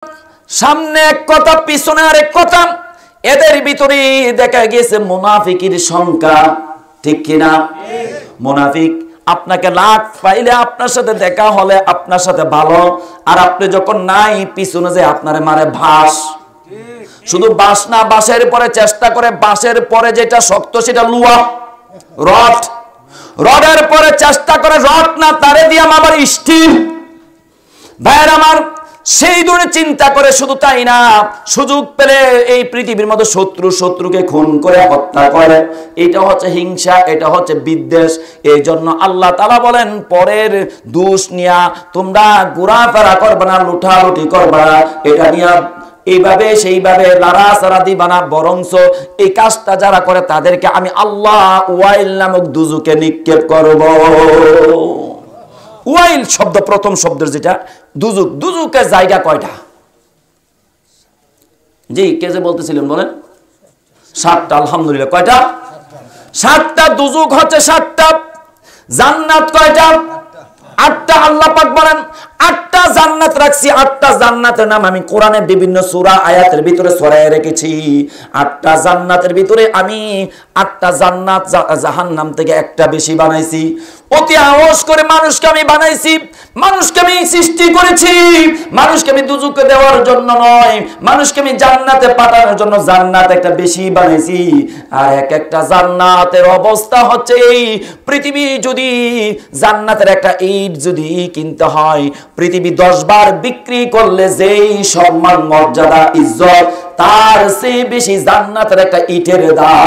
সামনে এক কথা পিছনে আরেক কথা। এদের ভিতরে দেখা গেছে মুনাফিকের সংখ্যা, ঠিক কিনা? মুনাফিক আপনাকে লাখ পাইলে আপনার সাথে দেখা হলে আপনার সাথে ভালো, আর আপনি যখন নাই পিছনে যে আপনারে মারে বাঁশ। শুধু বাঁশ না, বাঁশের পরে চেষ্টা করে, বাঁশের পরে যেটা শক্ত সেটা লুয়া, রড, রডের পরে চেষ্টা করে রড না তারে দিয়ে আবার স্টিল। ভাইয়ের আমার, সেই দূরে চিন্তা করে। শুধু তাই না, সুযোগ পেলে এই পৃথিবীর মধ্যে শত্রুকে খুন করে হত্যা করে। এটা হচ্ছে হিংসা, এটা হচ্ছে বিদ্বেষ। এই জন্য আল্লাহ তাআলা বলেন, পরের দোষ নিয়া তোমরা ঘোরাফেরা করবে না, লুটালুটি করবে না, এটা নিয়া এইভাবে সেইভাবে লাড়াচাড়া দিবা না। বরঞ্চ এই কাজটা যারা করে তাদেরকে আমি আল্লাহ ওয়াইল নামক দুজকে নিক্ষেপ করব। ওয়াইল শব্দ প্রথম শব্দের যেটা দুজুক, দুজুকের জায়গা কয়টা? জি, কে যে বলতেছিলেন বলেন? 7টা। আলহামদুলিল্লাহ, কয়টা? 7টা। দুজুক হচ্ছে 7টা। জান্নাত কয়টা? 8টা। আল্লাহ পাক বলেন 8টা জান্নাত রাখছি। 8টা জান্নাতের নাম আমি কোরআনের বিভিন্ন সূরা আয়াতের ভিতরে ছড়ায় রেখেছি। 8টা জান্নাতের ভিতরে আমি 8টা জান্নাত জাহান্নাম থেকে একটা বেশি বানাইছি। অতি আওয়াজ করে মানুষকে আমি বানাইছি, মানুষকে আমি সৃষ্টি করেছি। মানুষকে আমি দুজুকে দেওয়ার জন্য নয়, মানুষকে আমি জান্নাতে পাঠানোর জন্য জান্নাত একটা বেশি বানাইছি। আর এক একটা জান্নাতের অবস্থা হচ্ছে এই, পৃথিবী যদি জান্নাতের একটা ইট যদি কিনতে হয়, পৃথিবী 10 বার বিক্রি করলে যেই সম্মান মর্যাদা ইজ্জত, তার চেয়ে বেশি জান্নাতের একটা ইটের দাম।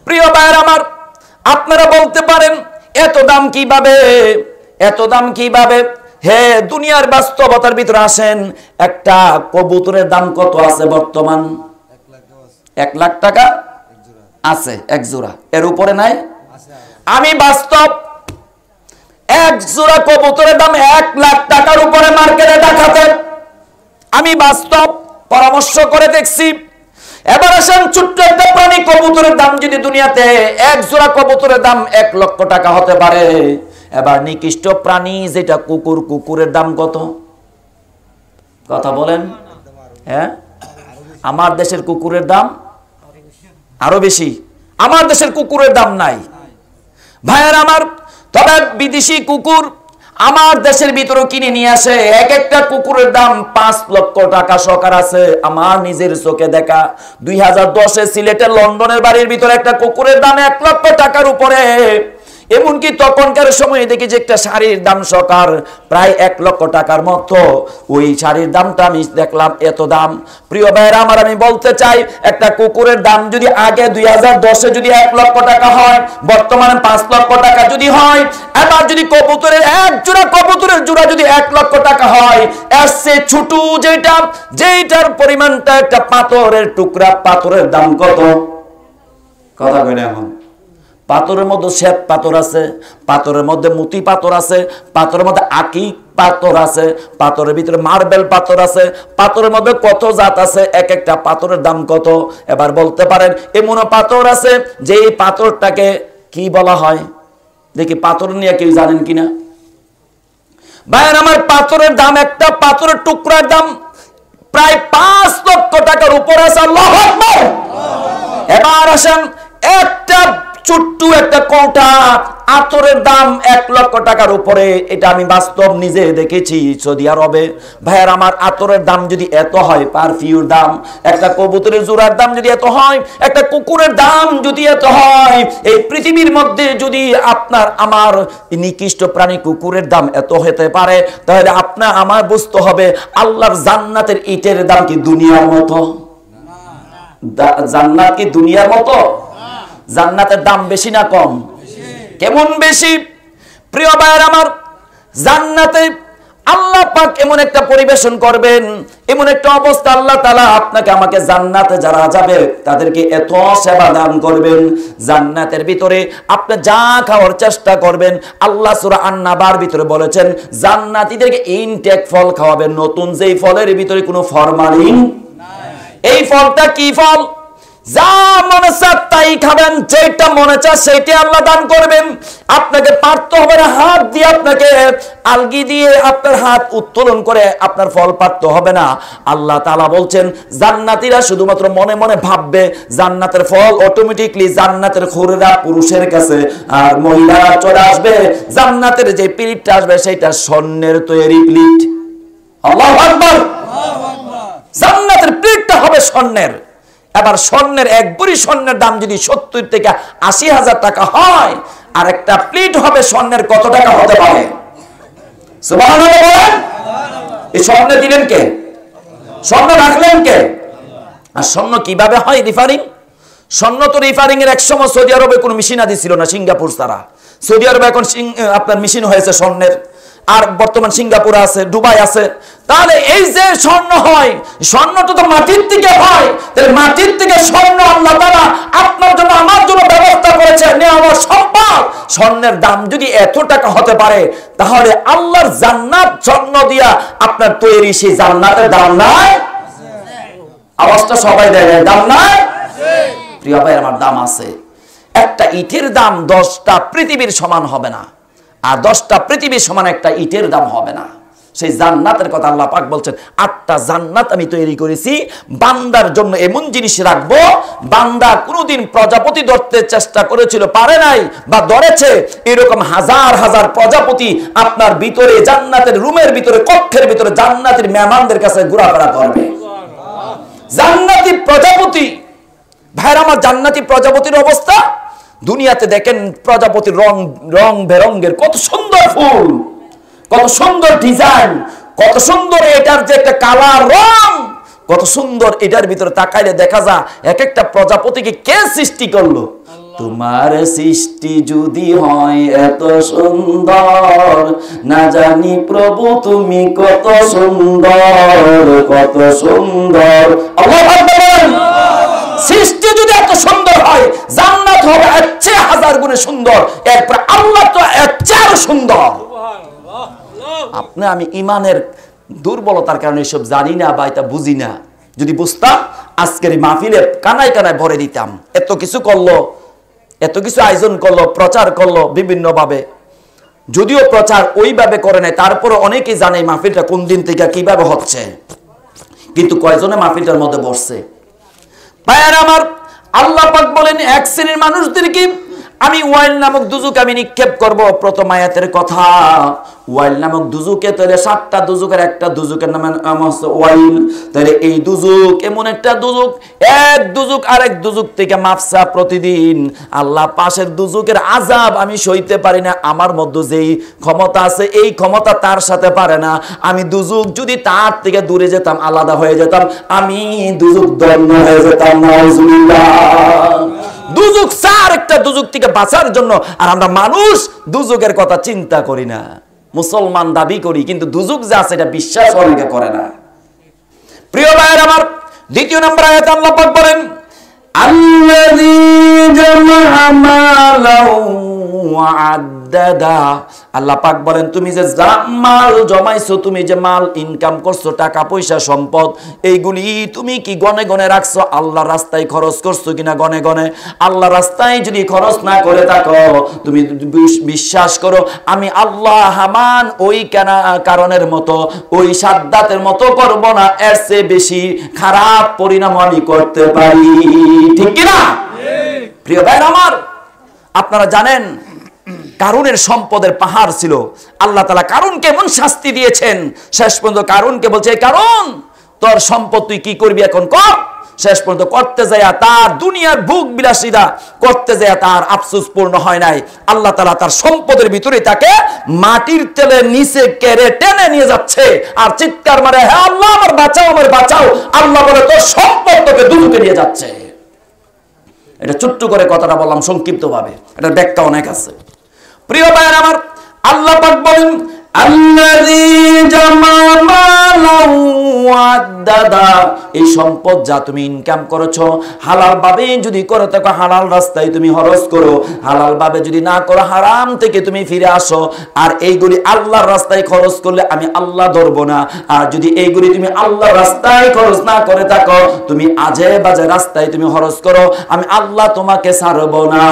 প্রিয় ভাইরা আমার, আপনারা বলতে পারেন এত দাম কিভাবে, এত দাম কিভাবে? হে, দুনিয়ার বাস্তবতার ভিতরে আসেন। একটা কবুতরের দাম কত আছে বর্তমান? 1 লাখ টাকা আছে এক জোড়া, এর উপরে নাই। আমি বাস্তব এক জোড়া কবুতরের দাম 1 লাখ টাকার উপরে মার্কেটে দেখাতে আমি বাস্তব পরামর্শ করে দেখছি। এবার আসেন, ছোট্ট একটা প্রাণী কবুতরের দাম যদি দুনিয়াতে এক জোড়া কবুতরের দাম 1 লক্ষ টাকা হতে পারে, এবার নিকৃষ্ট প্রাণী যেটা কুকুর, কুকুরের দাম কত? কথা বলেন। হ্যাঁ, আমার দেশের কুকুরের দাম আরো বেশি। আমার দেশের কুকুরের দাম নাই ভাইয়ের আমার। তবে বিদেশি কুকুর আমার দেশের ভিতরে কিনে নিয়ে আসে, এক একটা কুকুরের দাম 5 লক্ষ টাকা সরকার আছে। আমার নিজের চোখে দেখা 2010-এ সিলেটের লন্ডনের বাড়ির ভিতরে একটা কুকুরের দাম 1 লক্ষ টাকার উপরে। এমনকি তখনকার সময় দেখি যে একটা শাড়ির দাম সরকার প্রায় 1 লক্ষ টাকার মতো। ওই শাড়ির দামটা আমি দেখলাম এত দাম। প্রিয় ভাইরা আমার, আমি বলতে চাই, একটা কুকুরের দাম যদি আগে 2010-এ যদি 1 লক্ষ টাকা হয়, বর্তমানে 5 লক্ষ টাকা যদি হয়, এবার যদি কবুতরের এক জোড়া কবুতরের জোড়া যদি 1 লক্ষ টাকা হয়, এর চেয়ে ছোট যেটার পরিমাণটা একটা পাথরের টুকরা, পাথরের দাম কত? কথা কই না এখন? পাথরের মধ্যে শ্বেত পাথর আছে, পাথরের মধ্যে মুতি পাথর আছে, পাথরের মধ্যে আকি পাথর আছে, পাথরের ভিতরে মার্বেল পাথর আছে, পাথরের মধ্যে কত জাত আছে, এক একটা পাথরের দাম কত? এবার বলতে পারেন এমন পাথর আছে যে এই পাথরটাকে কি বলা হয়? দেখি পাথর নিয়ে কেউ জানেন কিনা? ভাইয়ের আমার, পাথরের দাম, একটা পাথরের টুকরার দাম প্রায় 5 লক্ষ টাকার উপর আছে। আল্লাহু আকবার। এবার আসেন, একটা ছোট্ট একটা কৌটা আতরের দাম 1 লক্ষ টাকার উপরে। এটা আমি বাস্তব নিজে দেখেছি সৌদি আরবে। ভাইয়ার আমার, আতরের দাম যদি এত হয়, পারফিউর দাম, একটা কবুতরের জোড়ার দাম যদি এত হয়, একটা কুকুরের দাম যদি এত হয়, এই পৃথিবীর মধ্যে যদি আপনার আমার নিকৃষ্ট প্রাণী কুকুরের দাম এত হতে পারে, তাহলে আপনার আমার বুঝতে হবে আল্লাহর জান্নাতের ইটের দাম কি দুনিয়ার মতো? জান্নাত কি দুনিয়ার মতো? জান্নাতের দাম বেশি না কম? কেমন বেশি? প্রিয় ভাইয়ের আমার, জান্নাতে আল্লাহ পাক এমন একটা পরিবেশন করবেন, এমন একটা অবস্থা আল্লাহ তাআলা আপনাকে আমাকে জান্নাতে যারা যাবে তাদেরকে এত সেবা দান করবেন। জান্নাতের ভিতরে আপনি যা খাওয়ার চেষ্টা করবেন, আল্লাহ সূরা আন-নাবার ভিতরে বলেছেন জান্নাতীদেরকে ইনটেক ফল খাওয়াবেন, নতুন যেই ফলের ভিতরে কোনো ফরমালিন নাই। এই ফলটা কি ফল? যা মনে চায় তাই খাবেন, যেটা মনে চায় সেইটা আল্লাহ দান করবেন। আপনাকে পারতে হবে না হাত দিয়ে, আপনাকে আলগি দিয়ে আপনার হাত উত্তোলন করে আপনার ফল পারতে হবে না। আল্লাহ তাআলা বলছেন জান্নাতীরা শুধুমাত্র মনে মনে ভাববে, জান্নাতের ফল অটোমেটিকলি জান্নাতের খুরেরা পুরুষের কাছে, আর মহিলারা চলে আসবে। জান্নাতের যে প্লেটটা আসবে সেটা স্বর্ণের তৈরি প্লেট। আল্লাহু আকবার। জান্নাতের প্লেটটা হবে স্বর্ণের। এবার স্বর্ণের এক ভরি স্বর্ণের দাম যদি 70 থেকে 80,000 টাকা হয়, আর একটা প্লেট হবে স্বর্ণের কত টাকা হতে পারে? সুবহানাল্লাহ বলেন। এই স্বর্ণ দিলেন কে? স্বর্ণ রাখলেন কে? আর স্বর্ণ কিভাবে হয় রিফারিং? স্বর্ণ তো রিফারিং এর একসময় সৌদি আরবে কোনো মেশিন আদি ছিল না, সিঙ্গাপুর ছাড়া। সৌদি আরবে এখন আপনার মেশিন হয়েছে স্বর্ণের, আর বর্তমান সিঙ্গাপুর আছে, দুবাই আছে। তাহলে এই যে স্বর্ণ হয়, স্বর্ণটা তো মাটির থেকে হয়, তাহলে মাটির থেকে স্বর্ণ আল্লাহ তাআলা আপনার জন্য আমার জন্য ব্যবস্থা করেছে, নেওয়ার সম্ভব। স্বর্ণের দাম যদি এত টাকা হতে পারে, তাহলে আল্লাহর জান্নাত স্বর্ণ দিয়া আপনার তৈরি, সেই জান্নাতের দাম নাই? আওয়াজটা সবাই দেয়, দাম নাই? প্রিয় ভাই আমার, দাম আছে। একটা ইটের দাম 10টা পৃথিবীর সমান হবে না, আর 10টা পৃথিবীর সমান একটা ইটের দাম হবে না। সেই জান্নাতের কথা আল্লাহ পাক বলছেন, 8টা জান্নাত আমি তৈরি করেছি বান্দার জন্য। এমন জিনিস রাখবো, বান্দা কোনোদিন প্রজাপতি ধরতে চেষ্টা করেছিল, পারে নাই, বা ধরেছে, এরকম হাজার হাজার প্রজাপতি আপনার ভিতরে, জান্নাতের রুমের ভিতরে, কক্ষের ভিতরে জান্নাতের মেহমানদের কাছে ঘোরাফেরা করবে। জান্নাতি প্রজাপতি। ভাইরা আমার, জান্নাতি প্রজাপতির অবস্থা দুনিয়াতে দেখেন, প্রজাপতির রং রং বেরঙ্গের, কত সুন্দর ফুল, কত সুন্দর ডিজাইন, কত সুন্দর এটার যে একটা কালার, রং কত সুন্দর। এটার ভিতরে তাকাইলে দেখা যায় এক একটা প্রজাপতিকে কে সৃষ্টি করলো? তোমার সৃষ্টি যদি হয় এত সুন্দর, না জানি প্রভু তুমি কত সুন্দর, কত সুন্দর। আল্লাহু আকবার। সৃষ্টি যদি এত সুন্দর হয়, জান্নাত হবে এর চেয়ে 1000 গুণে সুন্দর, এরপর আল্লাহ তো এর চেয়ে আরো সুন্দর। আপনি আমি ইমানের দুর্বলতার কারণে এসব জানি না বা এটা বুঝি না। যদি বুঝতাম আজকের এই মাহফিলে কানায় কানায় ভরে দিতাম। এত কিছু করলো, এত কিছু আয়োজন করলো, প্রচার করলো বিভিন্ন ভাবে, যদিও প্রচার ওইভাবে করে নাই, তারপরে অনেকেই জানে মাহফিলটা কোন দিন থেকে কিভাবে হচ্ছে, কিন্তু কয়জনে মাহফিলটার মধ্যে বসছে? ভাইয়ার আমার, আল্লাহ পাক বলেন এক শ্রেণীর মানুষদেরকে আমি ওয়াইল নামক দুজুক আমি নিক্ষেপ করব। প্রথম আয়াতের কথা, ওয়াইল নামক দুজুকে, তাহলে 7টা দুজুকের একটা দুজুকের নাম হচ্ছে ওয়াইল। তাহলে এই দুজুক এমন একটা দুজুক, এক দুজুক আরেক দুজুক থেকে মাফসা প্রতিদিন। আল্লাহ পাশের দুজুকের আযাব আমি সইতে পারি না, আমার মধ্যে যেই ক্ষমতা আছে এই ক্ষমতা তার সাথে পারে না। আমি দুজুক যদি তার থেকে দূরে যেতাম, আলাদা হয়ে যেতাম, আমি দুজুক দন্য হয়ে যেতাম। নাউজুবিল্লাহ। দুজুক চার একটা দুজুক থেকে বাঁচার জন্য, আর আমরা মানুষ দুজুকের কথা চিন্তা করি না। মুসলমান দাবি করি, কিন্তু দুজুক যা আছে এটা বিশ্বাস অনেকে করে না। প্রিয় ভাইয়ের আমার, 2 নম্বর আয়াতে আল্লাহ পাক বলেন আল্লাযী জামা মালাও ওয়া আদ্দাদা। আল্লাহ পাক বলেন তুমি যে মাল জমাইছো, তুমি যে মাল ইনকাম করছো, টাকা পয়সা সম্পদ, এইগুলি তুমি কি গনে গনে রাখছো? আল্লাহর রাস্তায় খরচ করছো কিনা গনে গনে? আল্লাহর রাস্তায় যদি খরচ না করে থাকো, তুমি বিশ্বাস করো আমি আল্লাহ হামান ওই কারণের মতো, ওই সাদ্দাতের মতো করব না, এর চেয়ে বেশি খারাপ পরিণাম আমি করতে পারি। ঠিক কিনা? প্রিয় ভাইরা আমার, আপনারা জানেন কারুনের সম্পদের পাহাড় ছিল। আল্লাহ তাআলা কারুনকে এমন শাস্তি দিয়েছেন, শেষ পর্যন্ত কারুনকে বলছে কারুন তোর সম্পদ তুই কি করবি এখন কর। শেষ পর্যন্ত করতে যায় তার দুনিয়ার ভোগ বিলাসিতা করতে যায় তার আফসোস পূর্ণ হয় নাই। আল্লাহ তাআলা তার সম্পদের ভিতরে তাকে মাটির তেলের নিচে কেড়ে টেনে নিয়ে যাচ্ছে, আর চিৎকার মারে হে আল্লাহ আমার বাঁচাও, আমার বাঁচাও। আল্লাহ বলে তোর সম্পদ তোকে দুজকে নিয়ে যাচ্ছে। এটা ছোট্ট করে কথাটা বললাম সংক্ষিপ্ত ভাবে, এটা ব্যাখ্যা অনেক আছে। প্রিয় ভাইয়ের আমার, আল্লাহ পাক বলেন আল্লাযী জামা মালাও ওয়া মুআদ্দাদা, এই সম্পদ যা তুমি ইনকাম করেছো হালাল ভাবে যদি করে থাকো হালাল রাস্তায় তুমি খরচ করো, হালাল ভাবে যদি না করো হারাম থেকে তুমি ফিরে আসো। আর এইগুলি আল্লাহর রাস্তায় খরচ করলে আমি আল্লাহ ধরবো না। আর যদি এইগুলি তুমি আল্লাহর রাস্তায় খরচ না করে থাকো, তুমি আজে বাজে রাস্তায় তুমি খরচ করো, আমি আল্লাহ তোমাকে ছাড়বো না।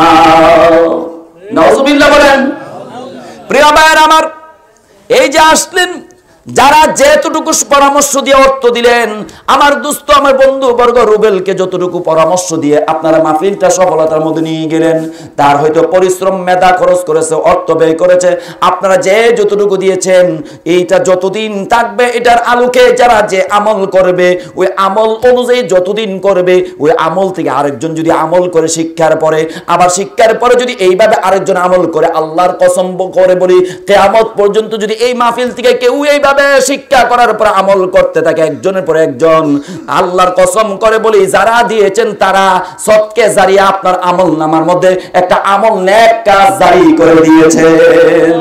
নাউজুবিল্লাহ বলেন। প্রিয় ভাইরা আমার, এই যে আসলেন যারা যেতটুকু পরামর্শ দিয়ে অর্থ দিলেন, আমার দোস্ত আমার বন্ধু বর্গ রুবেলকে যতটুকু পরামর্শ দিয়ে আপনারা মাহফিলটা সফলতার মধ্যে নিয়ে গেলেন, তার হয়তো পরিশ্রম মেধা খরচ করেছে, অর্থ ব্যয় করেছে, আপনারা যে যতটুকু দিয়েছেন এইটা যতদিন থাকবে এটার আলোকে যারা যে আমল করবে ওই আমল অনুযায়ী যতদিন করবে ওই আমল থেকে আরেকজন যদি আমল করে শিক্ষার পরে, আবার শিক্ষার পরে যদি এইভাবে আরেকজন আমল করে, আল্লাহর কসম করে বলি কিয়ামত পর্যন্ত যদি এই মাহফিল থেকে কেউ এইভাবে শিক্ষা করার পর আমল করতে থাকে একজনের পর একজন, আল্লাহর কসম করে বলি যারা দিয়েছেন তারা সদকে জারিয়া আপনার আমল নামার মধ্যে একটা আমল নেক কাজ জারি করে দিয়েছেন।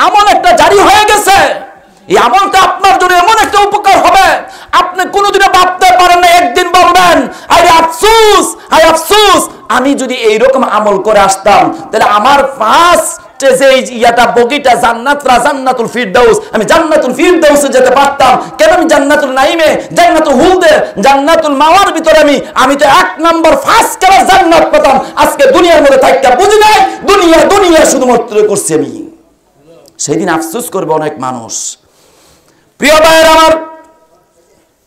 আমল একটা জারি হয়ে গেছে। এই আমলটা আপনার জন্য এমন একটা উপকার হবে আপনি কোনোদিনও ভাবতে পারেন না। একদিন বলবেন আরে আফসোস, আরে আফসোস, আমি যদি এইরকম আমল করে আসতাম তাহলে আমার ফার্স্ট যে ইয়াটা বগিটা জান্নাতুল ফিরদাউস, আমি জান্নাতুল ফিরদাউসে যেতে পারতাম। কেন আমি জান্নাতুল নাইমে, জান্নাতুল হুলদে, জান্নাতুল মাওয়ার ভিতরে আমি তো এক নাম্বার ফার্স্ট ক্লাস জান্নাত পেতাম। আজকে দুনিয়ার মধ্যে থাকতে বুঝি নাই দুনিয়া শুধুমাত্র করছি আমি। সেদিন আফসোস করবে অনেক মানুষ। প্রিয় ভাইয়ের আমার,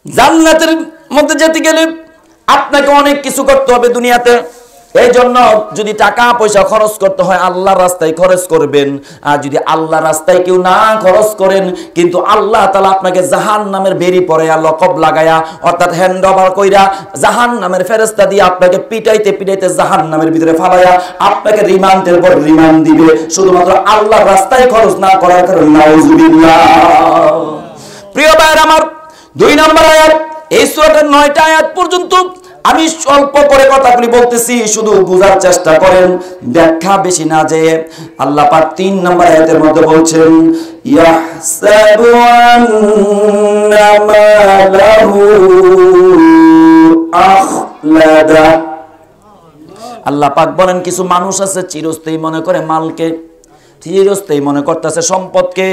জান্নাতের মধ্যে যেতে গেলে আপনাকে অনেক কিছু করতে হবে দুনিয়াতে। এই জন্য যদি টাকা পয়সা খরচ করতে হয় আল্লাহর রাস্তায় খরচ করবেন। আর যদি আল্লাহর রাস্তায় কেউ না খরচ করেন, কিন্তু আল্লাহ তাআলা আপনাকে জাহান্নামের বেরি পরায়া লকব লাগায়া অর্থাৎ হ্যান্ড ওভার কইরা জাহান্নামের ফেরেশতা দিয়ে আপনাকে পিটাইতে পিটাইতে জাহান্নামের ভিতরে ফালায়া আপনাকে রিমান্ডের পর রিমান্ড দিবে শুধুমাত্র আল্লাহর রাস্তায় খরচ না করার কারণে। নাউজুবিল্লাহ। প্রিয় ভাইরা আমার, 2 নম্বর আয়াত, এই সূরাটার 9টা আয়াত পর্যন্ত আমি স্বল্প করে কথাগুলি বলতেছি, শুধু বোঝার চেষ্টা করেন, ব্যাখ্যা বেশি না যে। আল্লাহ পাক 3 নম্বর আয়াতের মধ্যে বলছেন ইয়াহসাবু আন্না মালাহু আখলাদা। আল্লাহ পাক বলেন কিছু মানুষ আছে চিরস্থায়ী মনে করে মালকে, চিরস্থায়ী মনে করতেছে সম্পদকে,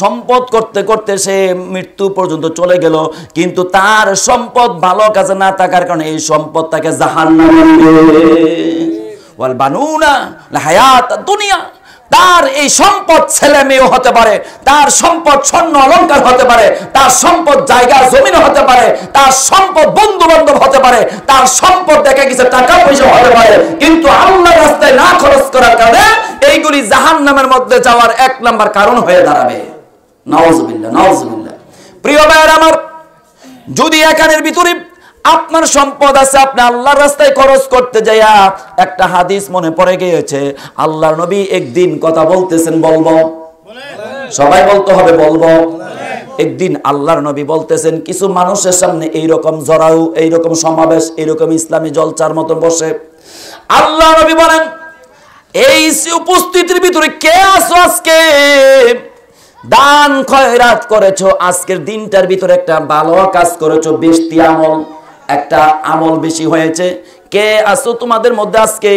সম্পদ করতে করতে সে মৃত্যু পর্যন্ত চলে গেল, কিন্তু তার সম্পদ ভালো কাজে না থাকার কারণে এই সম্পদ তাকে জাহান্নামে নিবে। ওয়াল বানুনা লাহায়াত দুনিয়া, তার এই সম্পদ ছেলে মেয়ে হতে পারে, তার সম্পদ স্বর্ণ অলংকার হতে পারে, তার সম্পদ জায়গা জমিন হতে পারে, তার সম্পদ বন্ধু বান্ধব হতে পারে, তার সম্পদ দেখা গেছে টাকা পয়সা হতে পারে, কিন্তু আল্লাহর রাস্তায় না খরচ করার কারণে এইগুলি জাহান্নামের মধ্যে যাওয়ার 1 নাম্বার কারণ হয়ে দাঁড়াবে। নাউজুবিল্লাহ, নাউজুবিল্লাহ। প্রিয় ভাইরা আমার, যদি এখানের ভিতরে আপনার সম্পদ আছে, আপনি আল্লাহর রাস্তায় খরচ করতে যাইয়া একটা হাদিস মনে পড়ে গিয়েছে। আল্লাহর নবী একদিন কথা বলতেছেন, বলবো সবাই বলতে হবে, বলবো। একদিন আল্লাহর নবী বলতেছেন কিছু মানুষের সামনে এইরকম জড়াও, এইরকম সমাবেশ, এইরকম ইসলামী জলচার মতো বসে। আল্লাহ নবী বলেন এই উপস্থিতির ভিতরে কে আছো আজকে দান খয়রাত করেছো, আজকের দিনটার ভিতরে একটা ভালো কাজ করেছো, বেশি আমল, একটা আমল বেশি হয়েছে। কে আসো তোমাদের মধ্যে আজকে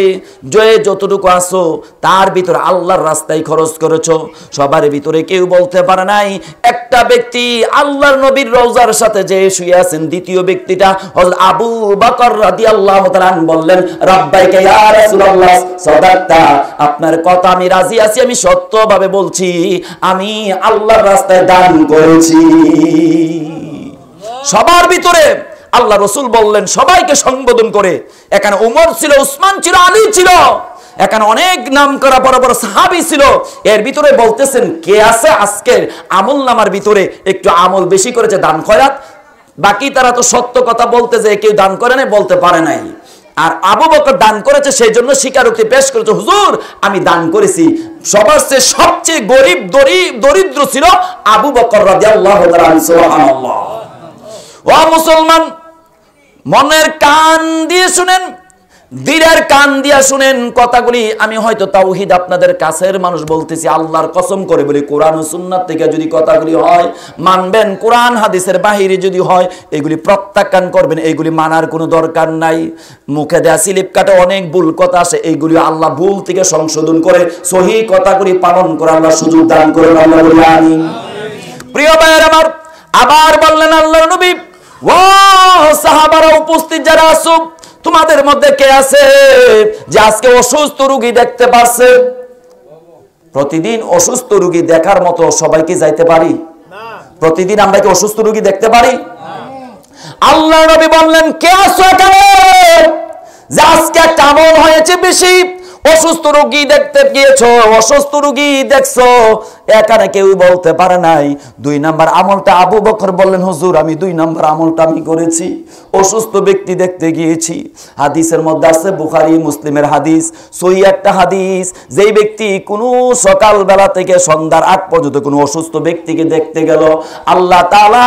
যে যতটুকু আসো তার ভিতরে আল্লাহর রাস্তায় খরচ করেছো? সবার ভিতরে কেউ বলতে পারে নাই। একটা ব্যক্তি আল্লাহর নবীর রওজার সাথে যে শুয়ে আছেন, দ্বিতীয় ব্যক্তিটা হযরত আবু বকর রাদিয়াল্লাহু তাআলা বললেন রাব্বাইকা ইয়া রাসূলুল্লাহ সাদাকতা, আপনার কথা আমি রাজি আছি, আমি সত্যভাবে বলছি, আমি আল্লাহর রাস্তায় দান করেছি। সবার ভিতরে আল্লাহ রসুল বললেন সবাইকে সম্বোধন করে, এখানে উমর ছিল, উসমান ছিল, আলী ছিল, এখানে অনেক নাম করা বড় বড় সাহাবী ছিল। এর ভিতরে বলতেছেন কে আছে আজকের আমল নামার ভিতরে একটু আমল বেশি করেছে, দান খয়রাত। বাকি তারা তো সত্য কথা বলতে যে কেউ দান করে নাই, বলতে পারে নাই। আর আবু বকর দান করেছে, সেই জন্য স্বীকারোক্তি পেশ করেছে, হুজুর আমি দান করেছি। সবার চেয়ে সবচেয়ে গরিব দরিদ্র ছিল আবু বকর রাদিয়াল্লাহু তাআলা। সুবহানাল্লাহ। ও মুসলমান, মনের কান দিয়ে শুনেন, দিলের কান দিয়া শুনেন কথাগুলি। আমি হয়তো তাওহীদ আপনাদের কাছের মানুষ বলতেছি, আল্লাহর কসম করে বলি, কোরআন ও সুন্নাত থেকে যদি কথাগুলি হয় মানবেন, কোরআন হাদিসের বাহিরে যদি হয় এগুলি প্রত্যাখ্যান করবেন। এইগুলি মানার কোনো দরকার নাই। মুখে দেয়া স্লিপ কাটে অনেক ভুল কথা আসে, এইগুলি আল্লাহ ভুল থেকে সংশোধন করে সহিহ কথাগুলি পালন করে আল্লাহ সুযোগ দান করেন। আল্লাহ বলি আমিন। প্রিয় ভাইয়ের আমার, আবার বললেন আল্লাহর নবী, ও সাহাবারা, উপস্থিত যারা আছো, তোমাদের মধ্যে কে আছে যে আজকে অসুস্থ রোগী দেখতে পারছে? প্রতিদিন অসুস্থ রোগী দেখার মতো সবাইকে যাইতে পারি? প্রতিদিন আমরা কি অসুস্থ রোগী দেখতে পারি? আল্লাহ নবী বললেন, কে আছো এখানে যে আজকে একটা আমল হয়েছে বেশি, অসুস্থ রোগী দেখতে গিয়েছো, অসুস্থ রোগী দেখছো? এখানে কেউ বলতে পারে নাই। 2 নাম্বার আমলটা আবু বকর বললেন, হুজুর আমি 2 নাম্বার আমলটা আমি করেছি, অসুস্থ ব্যক্তি দেখতে গিয়েছি। হাদিসের মধ্যে আছে, বুখারী মুসলিমের হাদিস, সহিহ একটা হাদিস, যেই ব্যক্তি কোনো সকাল বেলা থেকে সন্ধ্যার আগ পর্যন্ত কোনো অসুস্থ ব্যক্তিকে দেখতে গেল, আল্লাহ তাআলা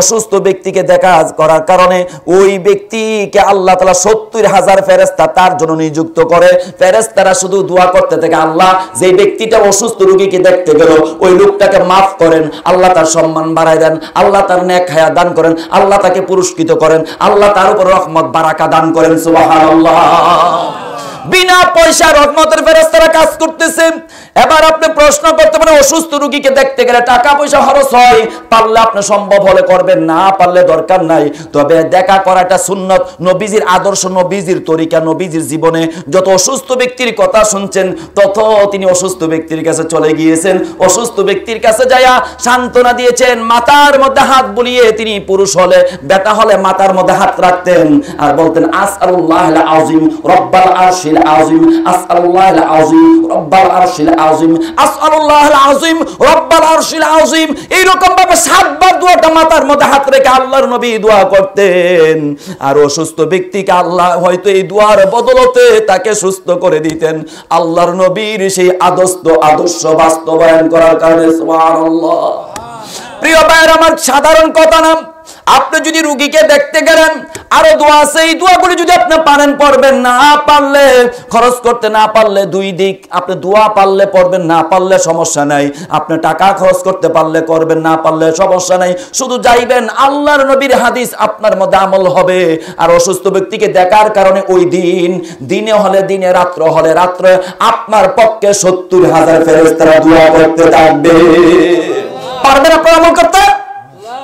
অসুস্থ ব্যক্তিকে দেখা করার কারণে ওই ব্যক্তিকে আল্লাহ তাআলা 70,000 ফেরেশতা তার জন্য নিযুক্ত করে। ফেরেশতারা শুধু দোয়া করতে থাকে, আল্লাহ যে ব্যক্তিটা অসুস্থ রোগীকে দেখতে গেল ওই লোকটাকে মাফ করেন, আল্লাহ তার সম্মান বাড়ায় দেন, আল্লাহ তার নেক হায়াত দান করেন, আল্লাহ তাকে পুরস্কৃত করেন, আল্লাহ তার উপর রহমত বারাকা দান করেন। সুবহানাল্লাহ। বিনা পয়সা রহমতের ফেরেশতারা কাজ করতেছে। এবার আপনি প্রশ্ন করতে পারেন, অসুস্থ রোগীকে দেখতে গেলে টাকা পয়সা খরচ হয়, পারলে আপনি সম্ভব হলে করবেন, না পারলে দরকার নাই। তবে দেখা করাটা সুন্নত, নবীজির আদর্শ, নবীজির তরিকা, নবীজির জীবনে যত অসুস্থ ব্যক্তির কথা শুনছেন তত তিনি অসুস্থ ব্যক্তির কাছে চলে গিয়েছেন, অসুস্থ ব্যক্তির কাছে যায়া সান্ত্বনা দিয়েছেন, মাথার মধ্যে হাত বুলিয়ে, তিনি পুরুষ হলে বেটা হলে মাথার মধ্যে হাত রাখতেন আর বলতেন, আসআলুল্লাহিল আযীম রব্বাল আরশিল আযীম, আসআলুল্লাহিল আযীম রব্বাল আরশিল আযীম, আসআলুল্লাহিল আযীম রব্বাল আরশিল আযীম। এইরকম ভাবে 7 বার দোয়াটা মাথার মধ্যে হাত রেখে আল্লাহর নবী দোয়া করতেন। আর অসুস্থ ব্যক্তিকে আল্লাহ হয়তো এই দোয়ার বদলতে তাকে সুস্থ করে দিতেন, আল্লাহর নবীর সেই আদর্শ বাস্তবায়ন করার কারণে। সুবহানাল্লাহ। প্রিয় ভাইয়ের আমার, সাধারণ কথা না, আপনি যদি রোগীকে দেখতে গেলেন, আরো দোয়া আছে, এই দোয়াগুলি যদি আপনি পারেন পড়বেন, না পারলে খরচ করতে না পারলে 2 দিক, আপনি দোয়া পারলে পড়বেন, না পারলে সমস্যা নাই, আপনি টাকা খরচ করতে পারলে করবেন, না পারলে সমস্যা নাই, শুধু যাইবেন, আল্লাহর নবীর হাদিস আপনার মধ্যে আমল হবে। আর অসুস্থ ব্যক্তিকে দেখার কারণে ওই দিন, দিনে হলে দিনে, রাত্র হলে রাত্রে, আপনার পক্ষে 70,000 ফেরেশতারা দোয়া করতে থাকবে। পারবেন আপনারা আমল করতে?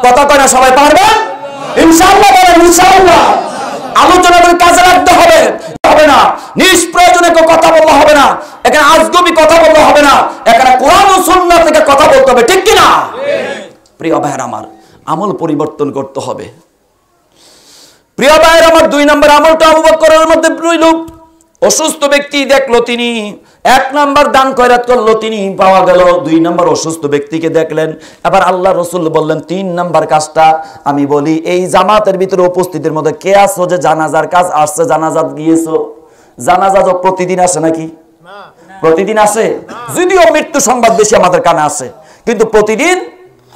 কথা কয় না সবাই পারবেন? ইনশাআল্লাহ বলেন ইনশাআল্লাহ। আলোচনা করে কাজে রাখতে হবে, হবে না নিষ্প্রয়োজনে কথা বললে হবে না, এখানে আজগবি কথা বললে হবে না, এখানে কোরআন ও সুন্নাহ থেকে কথা বলতে হবে, ঠিক কি না? প্রিয় ভাইয়ের আমার, আমল পরিবর্তন করতে হবে। প্রিয় ভাইয়ের আমার, 2 নম্বর আমলটা আবু বকরের মধ্যে রইল। অসুস্থ ব্যক্তি দেখলো, তিনি 1 নাম্বার দান খয়রাত করলো, তিনি পাওয়া গেল। 2 নাম্বার অসুস্থ ব্যক্তিকে দেখলেন। এবার আল্লাহ রাসূল বললেন 3 নাম্বার কাজটা আমি বলি, এই জামাতের ভিতরে উপস্থিতের মধ্যে কে আছো যে জানাজার কাজ আসছে, জানাজাত গিয়েছো? জানাজা তো প্রতিদিন আসে নাকি? প্রতিদিন আসে, যদিও মৃত্যু সংবাদ বেশি আমাদের কানে আসে, কিন্তু প্রতিদিন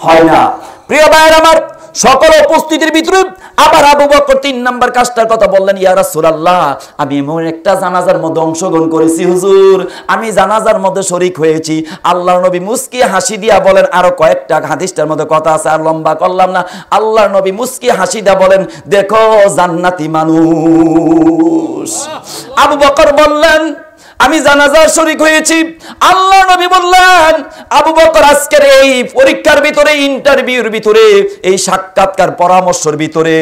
হয় না। প্রিয় ভাইয়ের আমার, সকল উপস্থিতির ভিতরে আবার আবু বকর 3 নাম্বার কাজটার কথা বললেন, ইয়া রাসূলুল্লাহ, আমি এমন একটা জানাজার মধ্যে অংশগ্রহণ করেছি হুজুর, আমি জানাজার মধ্যে শরীক হয়েছি। আল্লাহর নবী মুস্কি হাসি দিয়া বলেন, আরো কয়েকটা হাদিসটার মধ্যে কথা আছে, আর লম্বা করলাম না। আল্লাহর নবী মুস্কি হাসি দিয়া বলেন, দেখো জান্নাতি মানুষ। আবু বকর বললেন, আমি জানাজার শরীক হয়েছি। আল্লাহ নবী বললেন, আবু বকর আজকের এই পরীক্ষার ভিতরে, ইন্টারভিউর ভিতরে, এই সাক্ষাৎকার পরামর্শের ভিতরে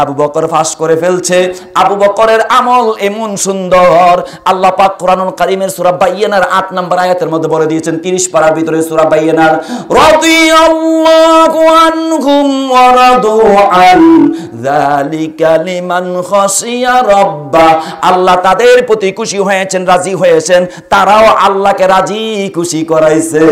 আবু বকর ফাঁস করে ফেলছে। আবু বকরের আমল এমন সুন্দর, আল্লাহ পাক কোরআনুল কারীমের সূরা বাইয়ানার 8 নম্বর আয়াতের মধ্যে বলে দিয়েছেন, 30 পারার ভিতরে সূরা বাইয়ানার, রাদিয়াল্লাহু আনহুম ওয়া রাদু আন যালিকা লিমান খাশিয়া রাব্বা। আল্লাহ তাদের প্রতি খুশি হয়েছেন, রাজি হয়েছেন, তারাও আল্লাহকে রাজি খুশি করাইছে।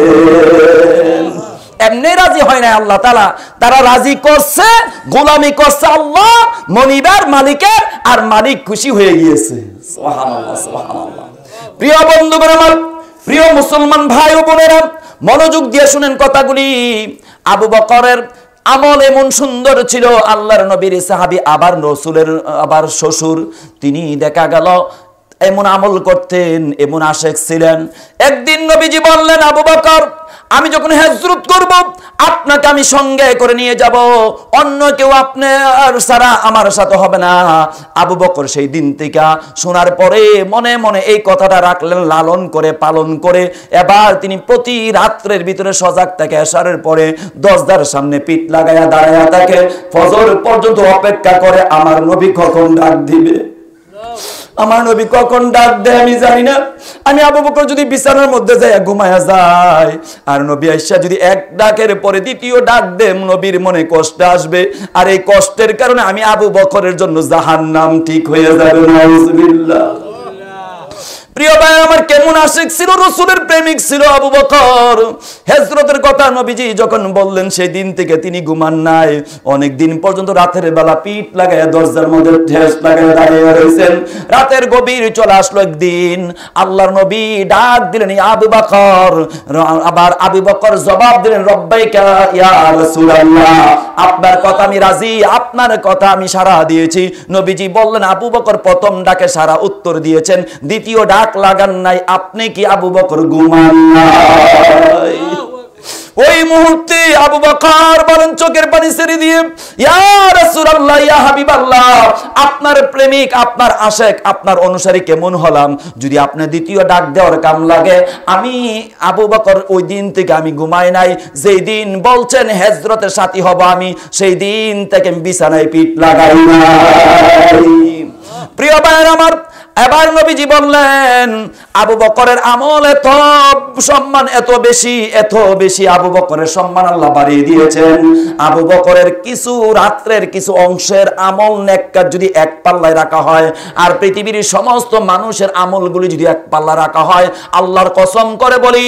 এমনি রাজি হয় না আল্লাহ তাআলা, তারা রাজি করছে, গোলামি করছে আল্লাহ মনিবার মালিকের, আর মালিক খুশি হয়ে গিয়েছে। সুবহানাল্লাহ, সুবহানাল্লাহ। প্রিয় বন্ধুগণ আমার, প্রিয় মুসলমান ভাই ও বোনেরা, মনোযোগ দিয়ে শুনেন কথাগুলি। আবু বকরের আমল এমন সুন্দর ছিল, আল্লাহর নবীর সাহাবী, আবার রাসূলের আবার শ্বশুর, তিনি দেখা গেল এমন আমল করতেন, এমন আশেক ছিলেন। একদিন নবীজি বললেন, আবু বকর, আমি যখন হিজরত করব আপনাকে আমি সঙ্গে করে নিয়ে যাব, অন্য কেউ আপনার ছাড়া আমার সাথে হবে না। আবু বকর সেই দিন থেকে শোনার পরে মনে মনে এই কথাটা রাখলেন, লালন করে পালন করে এবার তিনি প্রতি রাত্রের ভিতরে সজাগ থাকে, এশারের পরে দরজার সামনে পিঠ লাগায়া দাঁড়ায়া থাকে, ফজর পর্যন্ত অপেক্ষা করে আমার নবী কখন ডাক দিবে, আমার নবী কখন ডাক দেয় আমি জানি না। আমি আবু বকর যদি বিছানার মধ্যে যাই ঘুমায়া যায়, আর নবী আয়েশা যদি এক ডাকের পরে দ্বিতীয় ডাক দেন, নবীর মনে কষ্ট আসবে, আর এই কষ্টের কারণে আমি আবু বকরের জন্য জাহান্নাম ঠিক হয়ে যাবে। নাউজুবিল্লাহ। প্রিয় ভাই আমার, কেমন আশিক ছিল, রাসূলের প্রেমিক ছিল আবু বকর। হিজরতের কথা নবীজি যখন বললেন সেই দিন থেকে তিনি ঘুমান নাই, অনেক দিন পর্যন্ত রাতের বেলা পিঠ লাগায় দরজার মধ্যে ঠেস লাগায় দাঁড়িয়ে রয়েছেন। রাতের গভীর চলে আসলো একদিন, আল্লাহর নবী ডাক দিলেন, আবু বকর। আবার আবু বকর জবাব দিলেন, রব্বাইকা ইয়া রাসূলুল্লাহ, আপনার কথা আমি রাজি, আপনার কথা আমি সাড়া দিয়েছি। নবীজি বললেন, আবু বকর প্রথম ডাকে সাড়া উত্তর দিয়েছেন, দ্বিতীয় ডাক লাগান নাই, আপনি কি আবু বকর ঘুমান নাই? ওই মুহূর্তে আবু বকর বলেন চোখের পানি ছেড়ে দিয়ে, ইয়া রাসূলুল্লাহ, ইয়া হাবিবাল্লাহ, আপনার প্রেমিক, আপনার আশিক, আপনার অনুসারী কেমন হলাম যদি আপনি দ্বিতীয় ডাক দেওয়ার কাম লাগে। আমি আবু বকর ওই দিন থেকে আমি ঘুমাই নাই, যেই দিন বলছেন হিজরতের সাথী হব আমি, সেই দিন থেকে বিছানায় পিঠ লাগাই নাই। প্রিয় ভাইরা আমার, এবার নবীজি বললেন, আবু বকরের আমল এত সম্মান, এত বেশি আবু বকরের সম্মান আল্লাহ বাড়িয়ে দিয়েছেন। আবু বকরের কিছু রাত্রের কিছু অংশের আমল নেককার যদি এক পাল্লায় রাখা হয়, আর পৃথিবীর সমস্ত মানুষের আমলগুলি যদি এক পাল্লা রাখা হয়, আল্লাহর কসম করে বলি,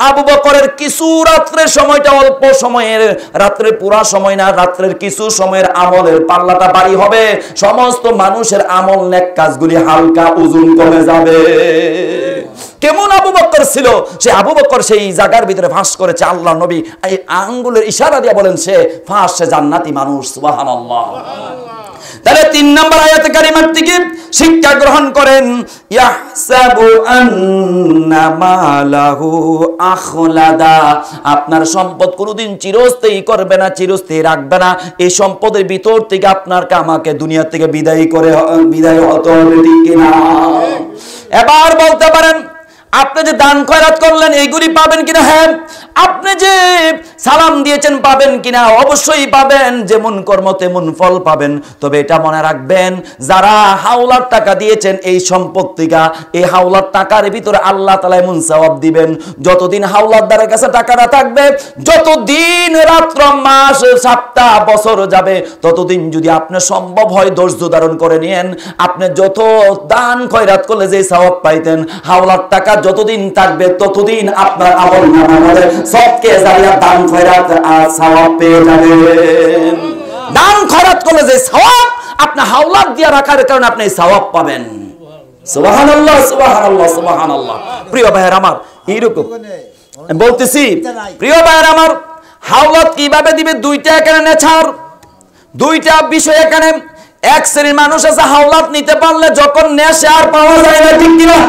আবু বকরের কিছু রাত্রের সময়টা অল্প সময়ের, রাত্রের পুরা সময় না, রাত্রের কিছু সময়ের আমলের পাল্লাটা ভারী হবে, সমস্ত মানুষের আমল নেক কাজগুলি হালকা, ওজন কমে যাবে। কেমন আবু বকর ছিল, সে আবু বকর সেই জায়গার ভিতরে ফাঁস করেছে। আল্লাহ নবী এই আঙ্গুলের ইশারা দিয়ে বলেন সে ফাঁস, সে জান্নাতি মানুষ। সুবহানাল্লাহ। তাহলে 3 নম্বর আয়াতে কারিমার থেকে শিক্ষা গ্রহণ করেন, ইয়াহসাবু আন্না মালাহু আখলাদা, আপনার সম্পদ কোনোদিন চিরস্থায়ী করবে না, চিরস্থায়ী রাখবে না। এই সম্পদের ভিতর থেকে আপনাকে আমাকে দুনিয়া থেকে বিদায় হতে হবে, ঠিক কিনা? এবার বলতে পারেন, আপনি যে দান খয়রাত করলেন এইগুলি পাবেন কিনা? হ্যাঁ। আপনি যে সালাম দিয়েছেন পাবেন কিনা? অবশ্যই পাবেন, যেমন কর্ম তেমন ফল পাবেন। তবে এটা মনে রাখবেন, যারা হাওলার টাকা দিয়েছেন এই সম্পত্তিকা, এই হাওলার টাকার ভিতরে আল্লাহ তাআলা এমন সওয়াব দিবেন, যতদিন হাওলাদারের কাছে টাকাটা থাকবে, যতদিন রাত্র মাস সপ্তাহ বছর যাবে, ততদিন যদি আপনি সম্ভব হয় ধৈর্য ধারণ করে নিয়েন, আপনি যত দান খয়রাত করলে যে সওয়াব পাইতেন, হাওলার টাকা যতদিন থাকবে ততদিন আপনার আমল নামায় সবকে জারিয়া দান খয়রাত আর সওয়াব পেয়ে যাবেন। দান খয়রাত করলে যে সওয়াব, আপনি হাওলাত দিয়ে রাখার কারণে আপনি সওয়াব পাবেন। সুবহানাল্লাহ, সুবহানাল্লাহ, সুবহানাল্লাহ। প্রিয় ভাইরা আমার, এইরকম বলতেছি, প্রিয় ভাইরা আমার, হাওলাত কিভাবে দিবে? দুইটা এখানে নেছার, দুইটা বিষয় এখানে। এক শ্রেণীর মানুষ আছে হাওলাত নিতে পারলে যখন নেশে আর পাওয়া যায় না, ঠিক কিনা?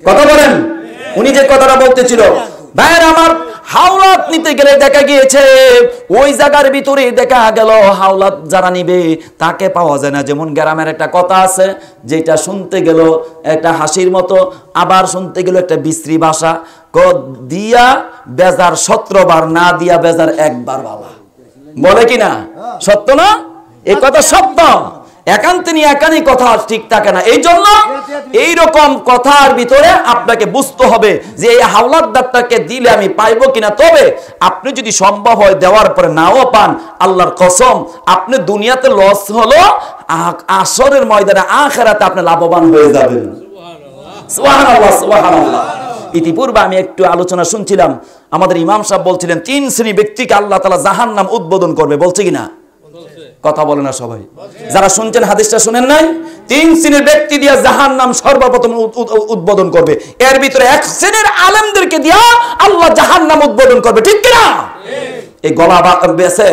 কথা বলেন। উনি যে কথাটা বলতেছিল, ভাইরা আমার, হাওলাত নিতে গেলে দেখা গিয়েছে ওই জায়গার ভিতরে দেখা গেল হাওলাত যারা নিবে তাকে পাওয়া যায় না। যেমন গ্রামের একটা কথা আছে, যেটা শুনতে গেল একটা হাসির মতো, আবার শুনতে গেল একটা বিশ্রী ভাষা, দিয়া বেজার 17 বার, না দিয়া বেজার একবার বাবা, বলে কিনা? সত্য না? এই কথা সত্য। একান্তে নিয়ে একানি কথা ঠিক থাকে না। এই জন্য এইরকম কথার ভিতরে আপনাকে বুঝতে হবে যে এই হাওলাতদারটাকে দিলে আমি পাইবো কিনা। তবে আপনি যদি সম্ভব হয় দেওয়ার পরে নাও পান, আল্লাহর কসম আপনি দুনিয়াতে লস হলো, আসরের ময়দানে আখিরাতে আপনি লাভবান হয়ে যাবেন। সুবহানাল্লাহ, সুবহানাল্লাহ। ইতিপূর্বে আমি একটু আলোচনা শুনছিলাম, আমাদের ইমাম সাহেব বলছিলেন 3 শ্রেণী ব্যক্তিকে আল্লাহ তাআলা জাহান্নাম উদ্বোধন করবে। বলছে কিনা? কথা বলে না সবাই। যারা শুনছেন হাদিসটা শুনেন নাই? 3 শ্রেণীর ব্যক্তি দিয়ে জাহান্নাম সর্বপ্রথম উদ্বোধন করবে। এর ভিতরে 1 শ্রেণীর আলেমদেরকে দিয়া আল্লাহ জাহান্নাম উদ্বোধন করবে, ঠিক কিনা? এই গলা বেছে,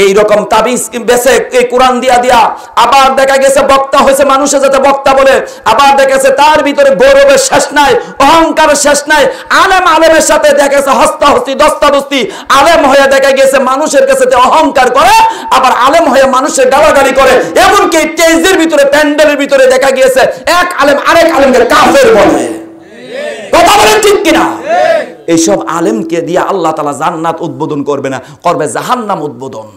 এইরকম তাবিজ বেছে, এই কোরআন দিয়া দিয়া। আবার দেখা গেছে বক্তা হয়েছে, মানুষে যাতে বক্তা বলে। আবার দেখেছে তার ভিতরে গৌরবের শেষ নাই, অহংকারের শেষ নাই। আলেম আলেমের সাথে দেখেছে হস্তাহস্তি, দস্তাদস্তি। আলেম হয়ে দেখা গেছে মানুষের কাছে অহংকার করে, আবার আলেম হয়ে মানুষের গালাগালি করে। এমনকি স্টেজের ভিতরে, প্যান্ডেলের ভিতরে দেখা গিয়েছে এক আলেম আরেক আলেমকে কাফের বলে। কথা বলেন ঠিক কিনা? এইসব আলেমকে দিয়ে আল্লাহ তাআলা জান্নাত উদ্বোধন করবে না, করবে জাহান্নাম উদ্বোধন।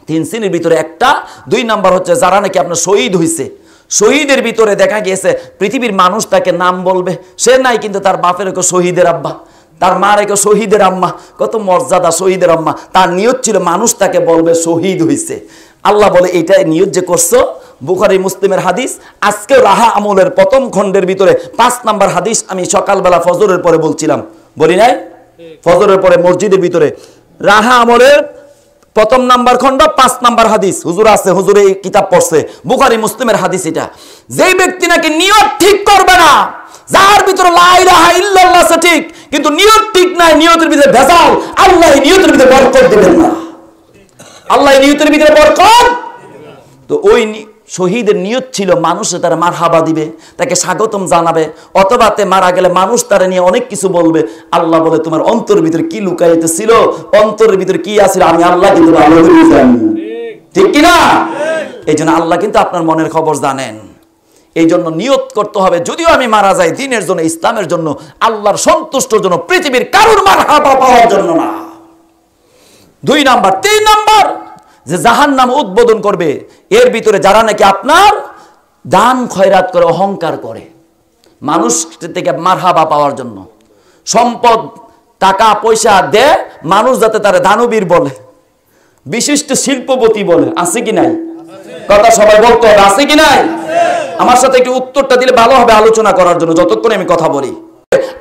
3 শ্রেণীর ভিতরে একটা। 2 নাম্বার হচ্ছে যারা নাকি আপনার শহীদ হইছে, শহীদের ভিতরে দেখা গিয়েছে পৃথিবীর মানুষ তাকে নাম বলবে, সে নাই কিন্তু তার বাপের কেউ শহীদের আব্বা, তার মার কেউ শহীদের আম্মা, কত মর্যাদা শহীদের আম্মা। তার নিয়ত ছিল মানুষ তাকে বলবে শহীদ হইছে। আল্লাহ বলে এটা নিয়ত যে করছো, বুখারী মুসলিমের হাদিস। আজকে রাহা আমলের প্রথম খণ্ডের ভিতরে 5 নাম্বার হাদিস আমি সকালবেলা ফজরের পরে বলছিলাম, বলি নাই? ফজরের পরে মসজিদের ভিতরে রাহা আমলের প্রথম নাম্বার খণ্ড 5 নাম্বার হাদিস। হুজুর আছে, হুজুর এই কিতাব পড়ছে, বুখারী মুসলিমের হাদিস এটা। যেই ব্যক্তি নাকি নিয়ত ঠিক করবে না, যার ভিতরে লা ইলাহা ইল্লাল্লাহ আছে ঠিক, কিন্তু নিয়ত ঠিক নাই, নিয়তের ভিতরে ভেজাল, আল্লাহ নিয়তের ভিতরে বরকত দিবেন না। আল্লাহ নিয়তের ভিতরে বরকত। তো ওই শহীদের নিয়ত ছিল মানুষে তারা মারহাবা দিবে, তাকে স্বাগতম জানাবে, অথবা তে মারা গেলে মানুষ তারা নিয়ে অনেক কিছু বলবে। আল্লাহ বলে তোমার অন্তরের ভিতরে কি লুকাইতে ছিল, অন্তরের ভিতরে কি আছিল, আমি আল্লাহ কিন্তু ভালো করে জানি। ঠিক কিনা? এই জন্য আল্লাহ কিন্তু আপনার মনের খবর জানেন। এই জন্য নিয়ত করতে হবে, যদিও আমি মারা যাই দ্বীনের জন্য, ইসলামের জন্য, আল্লাহর সন্তুষ্টর জন্য, পৃথিবীর কারোর মারহাবা পাওয়ার জন্য না। 2 নাম্বার। 3 নাম্বার যে জাহান্নাম উদ্বোধন করবে, এর ভিতরে যারা নাকি আপনার দান খয়রাত করে, অহংকার করে, মানুষ থেকে মারহাবা পাওয়ার জন্য, সম্পদ টাকা পয়সা দেয় মানুষ যাতে তারা দানবীর বলে, বিশিষ্ট শিল্পপতি বলে। আছে কি নাই? কথা সবাই বলতে হবে, আছে কি নাই? আমার সাথে একটু উত্তরটা দিলে ভালো হবে আলোচনা করার জন্য, যতক্ষণ আমি কথা বলি।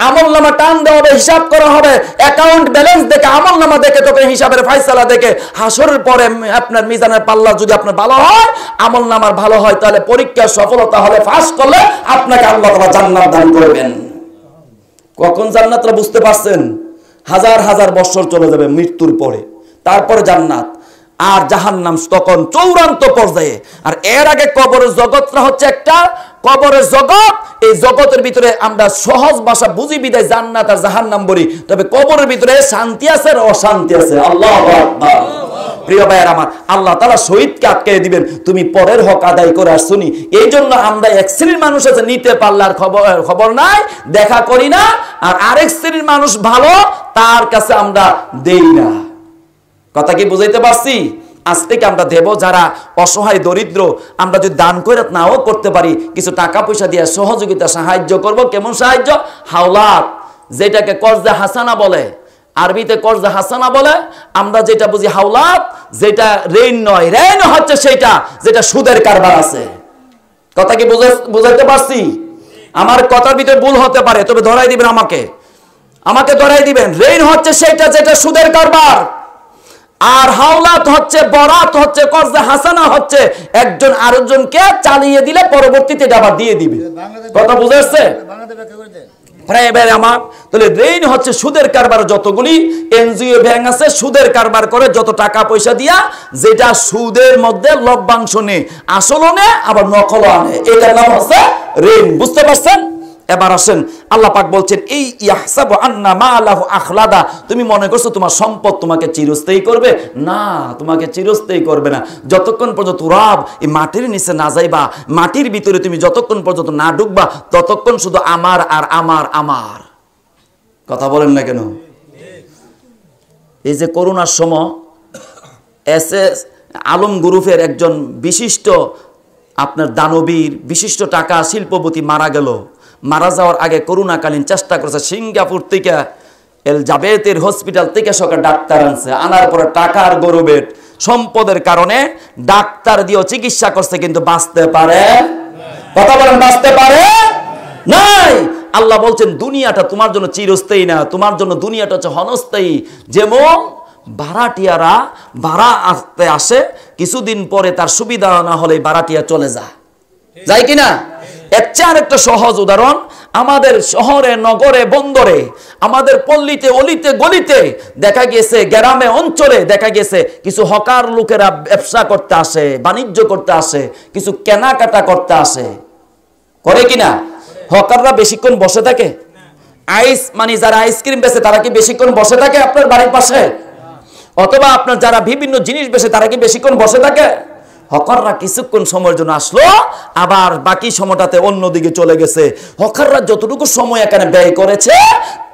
আমলনামা টান দেওয়া হবে, হিসাব করা হবে, অ্যাকাউন্ট ব্যালেন্স দেখে, আমলনামা দেখে, তোকে হিসাবের ফয়সালা দেখে, হাসরের পরে আপনার মিজানের পাল্লা যদি আপনার ভালো হয়, আমলনামার ভালো হয়, তাহলে পরীক্ষার সফলতা হলে, পাস করলে আপনাকে আল্লাহ তাআলা জান্নাত দান করবেন। কখন জান্নাতটা বুঝতে পারছেন? হাজার হাজার বছর চলে যাবে মৃত্যুর পরে, তারপরে জান্নাত। আর জাহান্নাম তখন চূড়ান্ত পর্যায়ে। আর এর আগে কবরের জগৎটা হচ্ছে একটা কবরের জগৎ। এই জগতের ভিতরে আমরা সহজ ভাষা বুঝি বিদায় জান্নাত আর জাহান্নাম বলি, তবে কবরের ভিতরে শান্তি আছে আর অশান্তি আছে। আল্লাহু আকবার। প্রিয় ভাইয়ের আমার, আল্লাহ তাআলা শহীদকে আটকে দিবেন, তুমি পরের হক আদায় করে আসছনি। এই জন্য আমরা এক শ্রেণীর মানুষ আছে, নিতে পারলে আর খবর নাই, দেখা করি না। আর আরেক শ্রেণীর মানুষ ভালো, তার কাছে আমরা দেই না। কথা কি বুঝাইতে পারছি? আজ থেকে আমরা দেব, যারা অসহায় দরিদ্র, আমরা যদি দান করে নাও করতে পারি, কিছু টাকা পয়সা দিয়ে সহযোগিতা সাহায্য করব। কেমন সাহায্য? হাওলাত, যেটাকে কর্জে হাসানা বলে, আরবিতে কর্জে হাসানা বলে, আমরা যেটা বুঝি হাওলাত, যেটা ঋণ নয়। ঋণ হচ্ছে সেটা যেটা সুদের কারবার আছে। কথা কি বুঝাইতে পারছি? আমার কথার ভিতরে ভুল হতে পারে, তবে ধরাই দিবেন, আমাকে ধরাই দিবেন। ঋণ হচ্ছে সেটা যেটা সুদের কারবার, আর হাওলাত হচ্ছে, বরাত হচ্ছে, কর্জে হাসানা হচ্ছে একজন আরেকজনকে চালিয়ে দিলে পরবর্তীতে এটা আবার দিয়ে দিবে। কথা বুঝে আসছে? আমার তাহলে ঋণ হচ্ছে সুদের কারবার। যতগুলি এনজিও ব্যাংক আছে সুদের কারবার করে, যত টাকা পয়সা দিয়া, যেটা সুদের মধ্যে লভ্যাংশ নেই, আসলও নেই, আবার নকলও আনে, এটার নাম হচ্ছে ঋণ। বুঝতে পারছেন? এবার আসেন, আল্লাহ পাক বলছেন, এই ইয়াহসাবু আন্না মালাহু আখলাদা, তুমি মনে করছো তোমার সম্পদ তোমাকে চিরস্থায়ী করবে? না, তোমাকে চিরস্থায়ী করবে না। যতক্ষণ পর্যন্ত তুরাব, এই মাটির নিচে না যাইবা, মাটির ভিতরে তুমি যতক্ষণ পর্যন্ত না ঢুকবা, ততক্ষণ শুধু আমার আর আমার আমার। কথা বলেন না কেন? এই যে করোনার সময় এসএস আলম গ্রুপের একজন বিশিষ্ট আপনার দানবীর, বিশিষ্ট টাকা শিল্পপতি মারা গেল। মারা যাওয়ার আগে করোনাকালীন চেষ্টা করেছে, সিঙ্গাপুর থেকে এল জাবেতের হসপিটাল থেকে সকাল ডাক্তার আনছে, আনার পরে টাকার গৌরবের সম্পদের কারণে ডাক্তার দিয়েও চিকিৎসা করছে, কিন্তু বাঁচতে পারে? কথা বলেন, বাঁচতে পারে নাই। আল্লাহ বলছেন দুনিয়াটা তোমার জন্য চিরস্থায়ী না, তোমার জন্য দুনিয়াটা হচ্ছে ক্ষণস্থায়ী। যেমন ভাড়াটিয়ারা ভাড়া আসতে আসে, কিছুদিন পরে তার সুবিধা না হলে ভাড়াটিয়া চলে যায় কিনা? এর চেয়ে আরেকটা সহজ উদাহরণ, আমাদের শহরে নগরে বন্দরে আমাদের পল্লীতে অলিতে গলিতে দেখা গেছে, গ্রামে অঞ্চলে দেখা গেছে কিছু হকার লোকেরা ব্যবসা করতে আসে, বাণিজ্য করতে আসে, কিছু কেনাকাটা করতে আসে, করে কিনা? হকাররা বেশিক্ষণ বসে থাকে? আইস মানে যারা আইসক্রিম বেচে তারা কি বেশিক্ষণ বসে থাকে আপনার বাড়ির পাশে? অথবা আপনার যারা বিভিন্ন জিনিস বেচে তারা কি বেশিক্ষণ বসে থাকে? হকাররা কিছুক্ষণ সময়ের জন্য আসলো, আবার বাকি সময়টাতে অন্যদিকে চলে গেছে। হকাররা যতটুকু সময় এখানে ব্যয় করেছে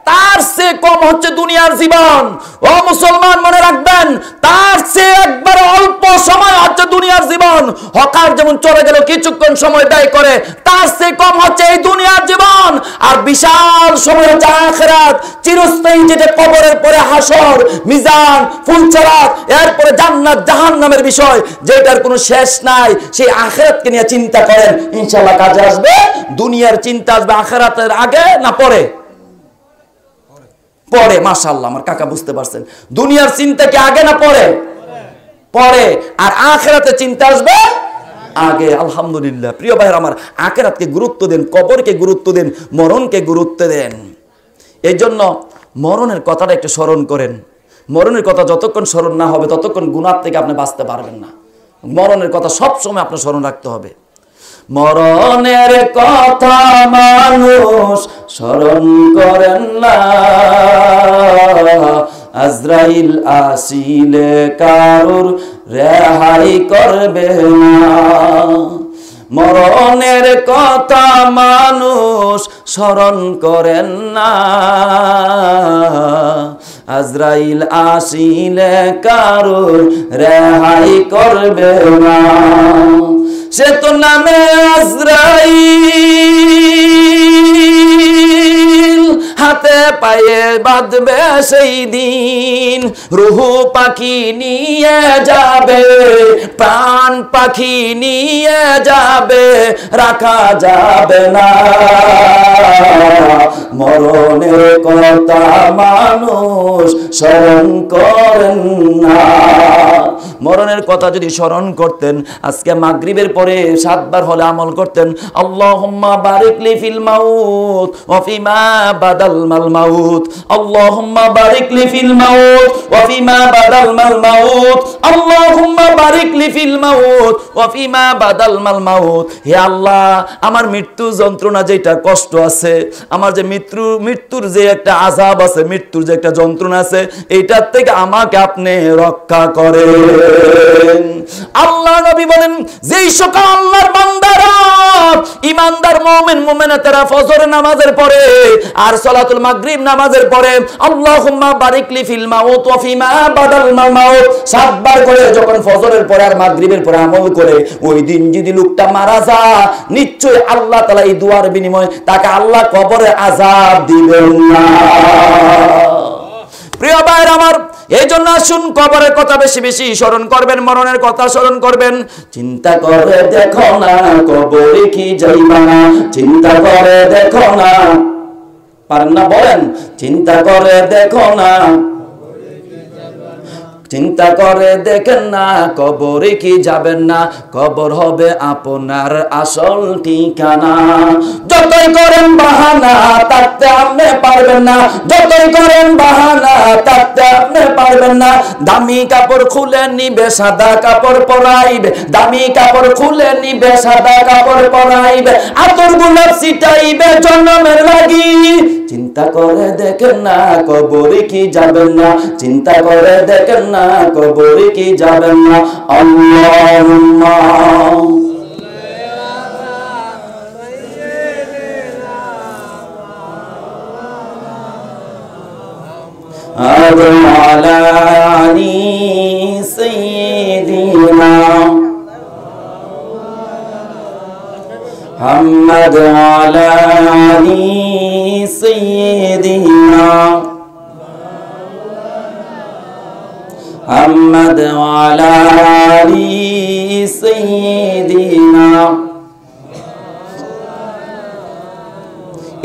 তার চেয়ে কম হচ্ছে দুনিয়ার জীবন। ও মুসলমান মনে রাখবেন, তার চেয়ে একবার অল্প সময় হচ্ছে দুনিয়ার জীবন। হকার যেমন চলে গেল কিছুক্ষণ সময় ব্যয় করে, তার চেয়ে কম হচ্ছে এই দুনিয়ার জীবন। আর বিশাল সময় হচ্ছে আখিরাত, চিরস্থায়ী, যেটা কবরের পরে হাসর, মিজান, ফুলসিরাত, এরপরে জান্নাত জাহান্নামের বিষয়, যেটার কোনো শেষ নাই। সেই আখিরাতকে নিয়ে চিন্তা করেন, ইনশাআল্লাহ কাজে আসবে। দুনিয়ার চিন্তা আসবে আখিরাতের আগে না পরে? পরে। মাশাআল্লাহ, আমার কাকা বুঝতে পারছেন। দুনিয়ার চিন্তা কি আগে না পরে? পরে। আর আখিরাতের চিন্তা আসবে আগে। আলহামদুলিল্লাহ প্রিয় ভাইরা আমার, আখিরাতকে গুরুত্ব দেন, কবরকে গুরুত্ব দেন, মরণকে গুরুত্ব দেন। এই জন্য মরণের কথাটা একটু স্মরণ করেন। মরণের কথা যতক্ষণ স্মরণ না হবে ততক্ষণ গুনাহ থেকে আপনি বাঁচতে পারবেন না। মরণের কথা সব সময় আপনার স্মরণ রাখতে হবে। মরণের কথা মানুষ স্মরণ করেন না, আজরাইল আসিলে কারুর রেহাই করবে না। মরণের কথা মানুষ স্মরণ করেন না, আজরাইল আসিলে কারুর রেহাই করবে না। সে তো নামে আজরাইল, হাতে পায়ে বাঁধবে সেই দিন। রুহু পাখি নিয়ে যাবে, প্রাণ পাখি নিয়ে যাবে, রাখা যাবে না। মরণের কথা মানুষ স্মরণ করেন না। মরণের কথা যদি স্মরণ করতেন, আজকে মাগরিবের পরে 7 বার হলে আমল করতেন। আল্লাহুম্মা বারিক লি ফিল মাউত ওয়া ফিমা বাদাল মাল মাউত, আল্লাহুম্মা বারিক লি ফিল মাউত ওয়া ফিমা বাদাল মাল মাউত, আল্লাহুম্মা বারিক লি ফিল মাউত ওয়া ফিমা বাদাল মাল মাউত। হে আল্লাহ, আমার মৃত্যু যন্ত্রণা যেটা কষ্ট আছে, আমার যে মৃত্যুর যে একটা আযাব আছে, মৃত্যুর যে একটা যন্ত্রণা আছে, এইটার থেকে আমাকে আপনি রক্ষা করেন। আল্লাহ নবী বলেন, যেই সকাল আল্লাহর বান্দারা ঈমানদার মুমিন মুমিনাতেরা ফজর নামাজের পরে আর সালাতুল মাগরিব নামাজের পরে আল্লাহুম্মা বারিক লি ফিল মাউত ওয়া ফিমা বাদাল মাউত 7 বার করে যখন ফজরের পরে আর মাগরিবের পরে আমল করে, ওই দিন যদি লোকটা মারা যায়, নিশ্চয়ই আল্লাহ তাআলা এই দুয়ার বিনিময়ে তাকে আল্লাহ কবরে আযাব দিবেন না। প্রিয় ভাইরা আমার, এই জন্য আসুন কবরের কথা বেশি বেশি স্মরণ করবেন, মরণের কথা স্মরণ করবেন। চিন্তা করে দেখো না কবরে কি যাইবা না, চিন্তা করে দেখো না, পারেন না বলেন? চিন্তা করে দেখো না, চিন্তা করে দেখেন না কবরে কি যাবেন না, কবর হবে আপনার আসল ঠিকানা। যতই করেন বাহানা তাতে আপনি পারবেন না, যতই করেন বাহানা তাতে আপনি পারবেন না। দামি কাপড় খুলে নিবে সাদা কাপড় পরাইবে, দামি কাপড় খুলে নিবে সাদা কাপড় পরাইবে, আতর গোলাপ ছিটাইবে জন্মের লাগি। চিন্তা করে দেখেন না কবরে কি যাবেন না, চিন্তা করে দেখেন না কবরে কি যাবেন না। আল্লাহুম্মা আলা আলি সাইয়্যিদিনা মুহাম্মদ আলা আলি সাইয়্যিদিনা মুহাম্মদ আলা আলি সাইয়্যিদিনা।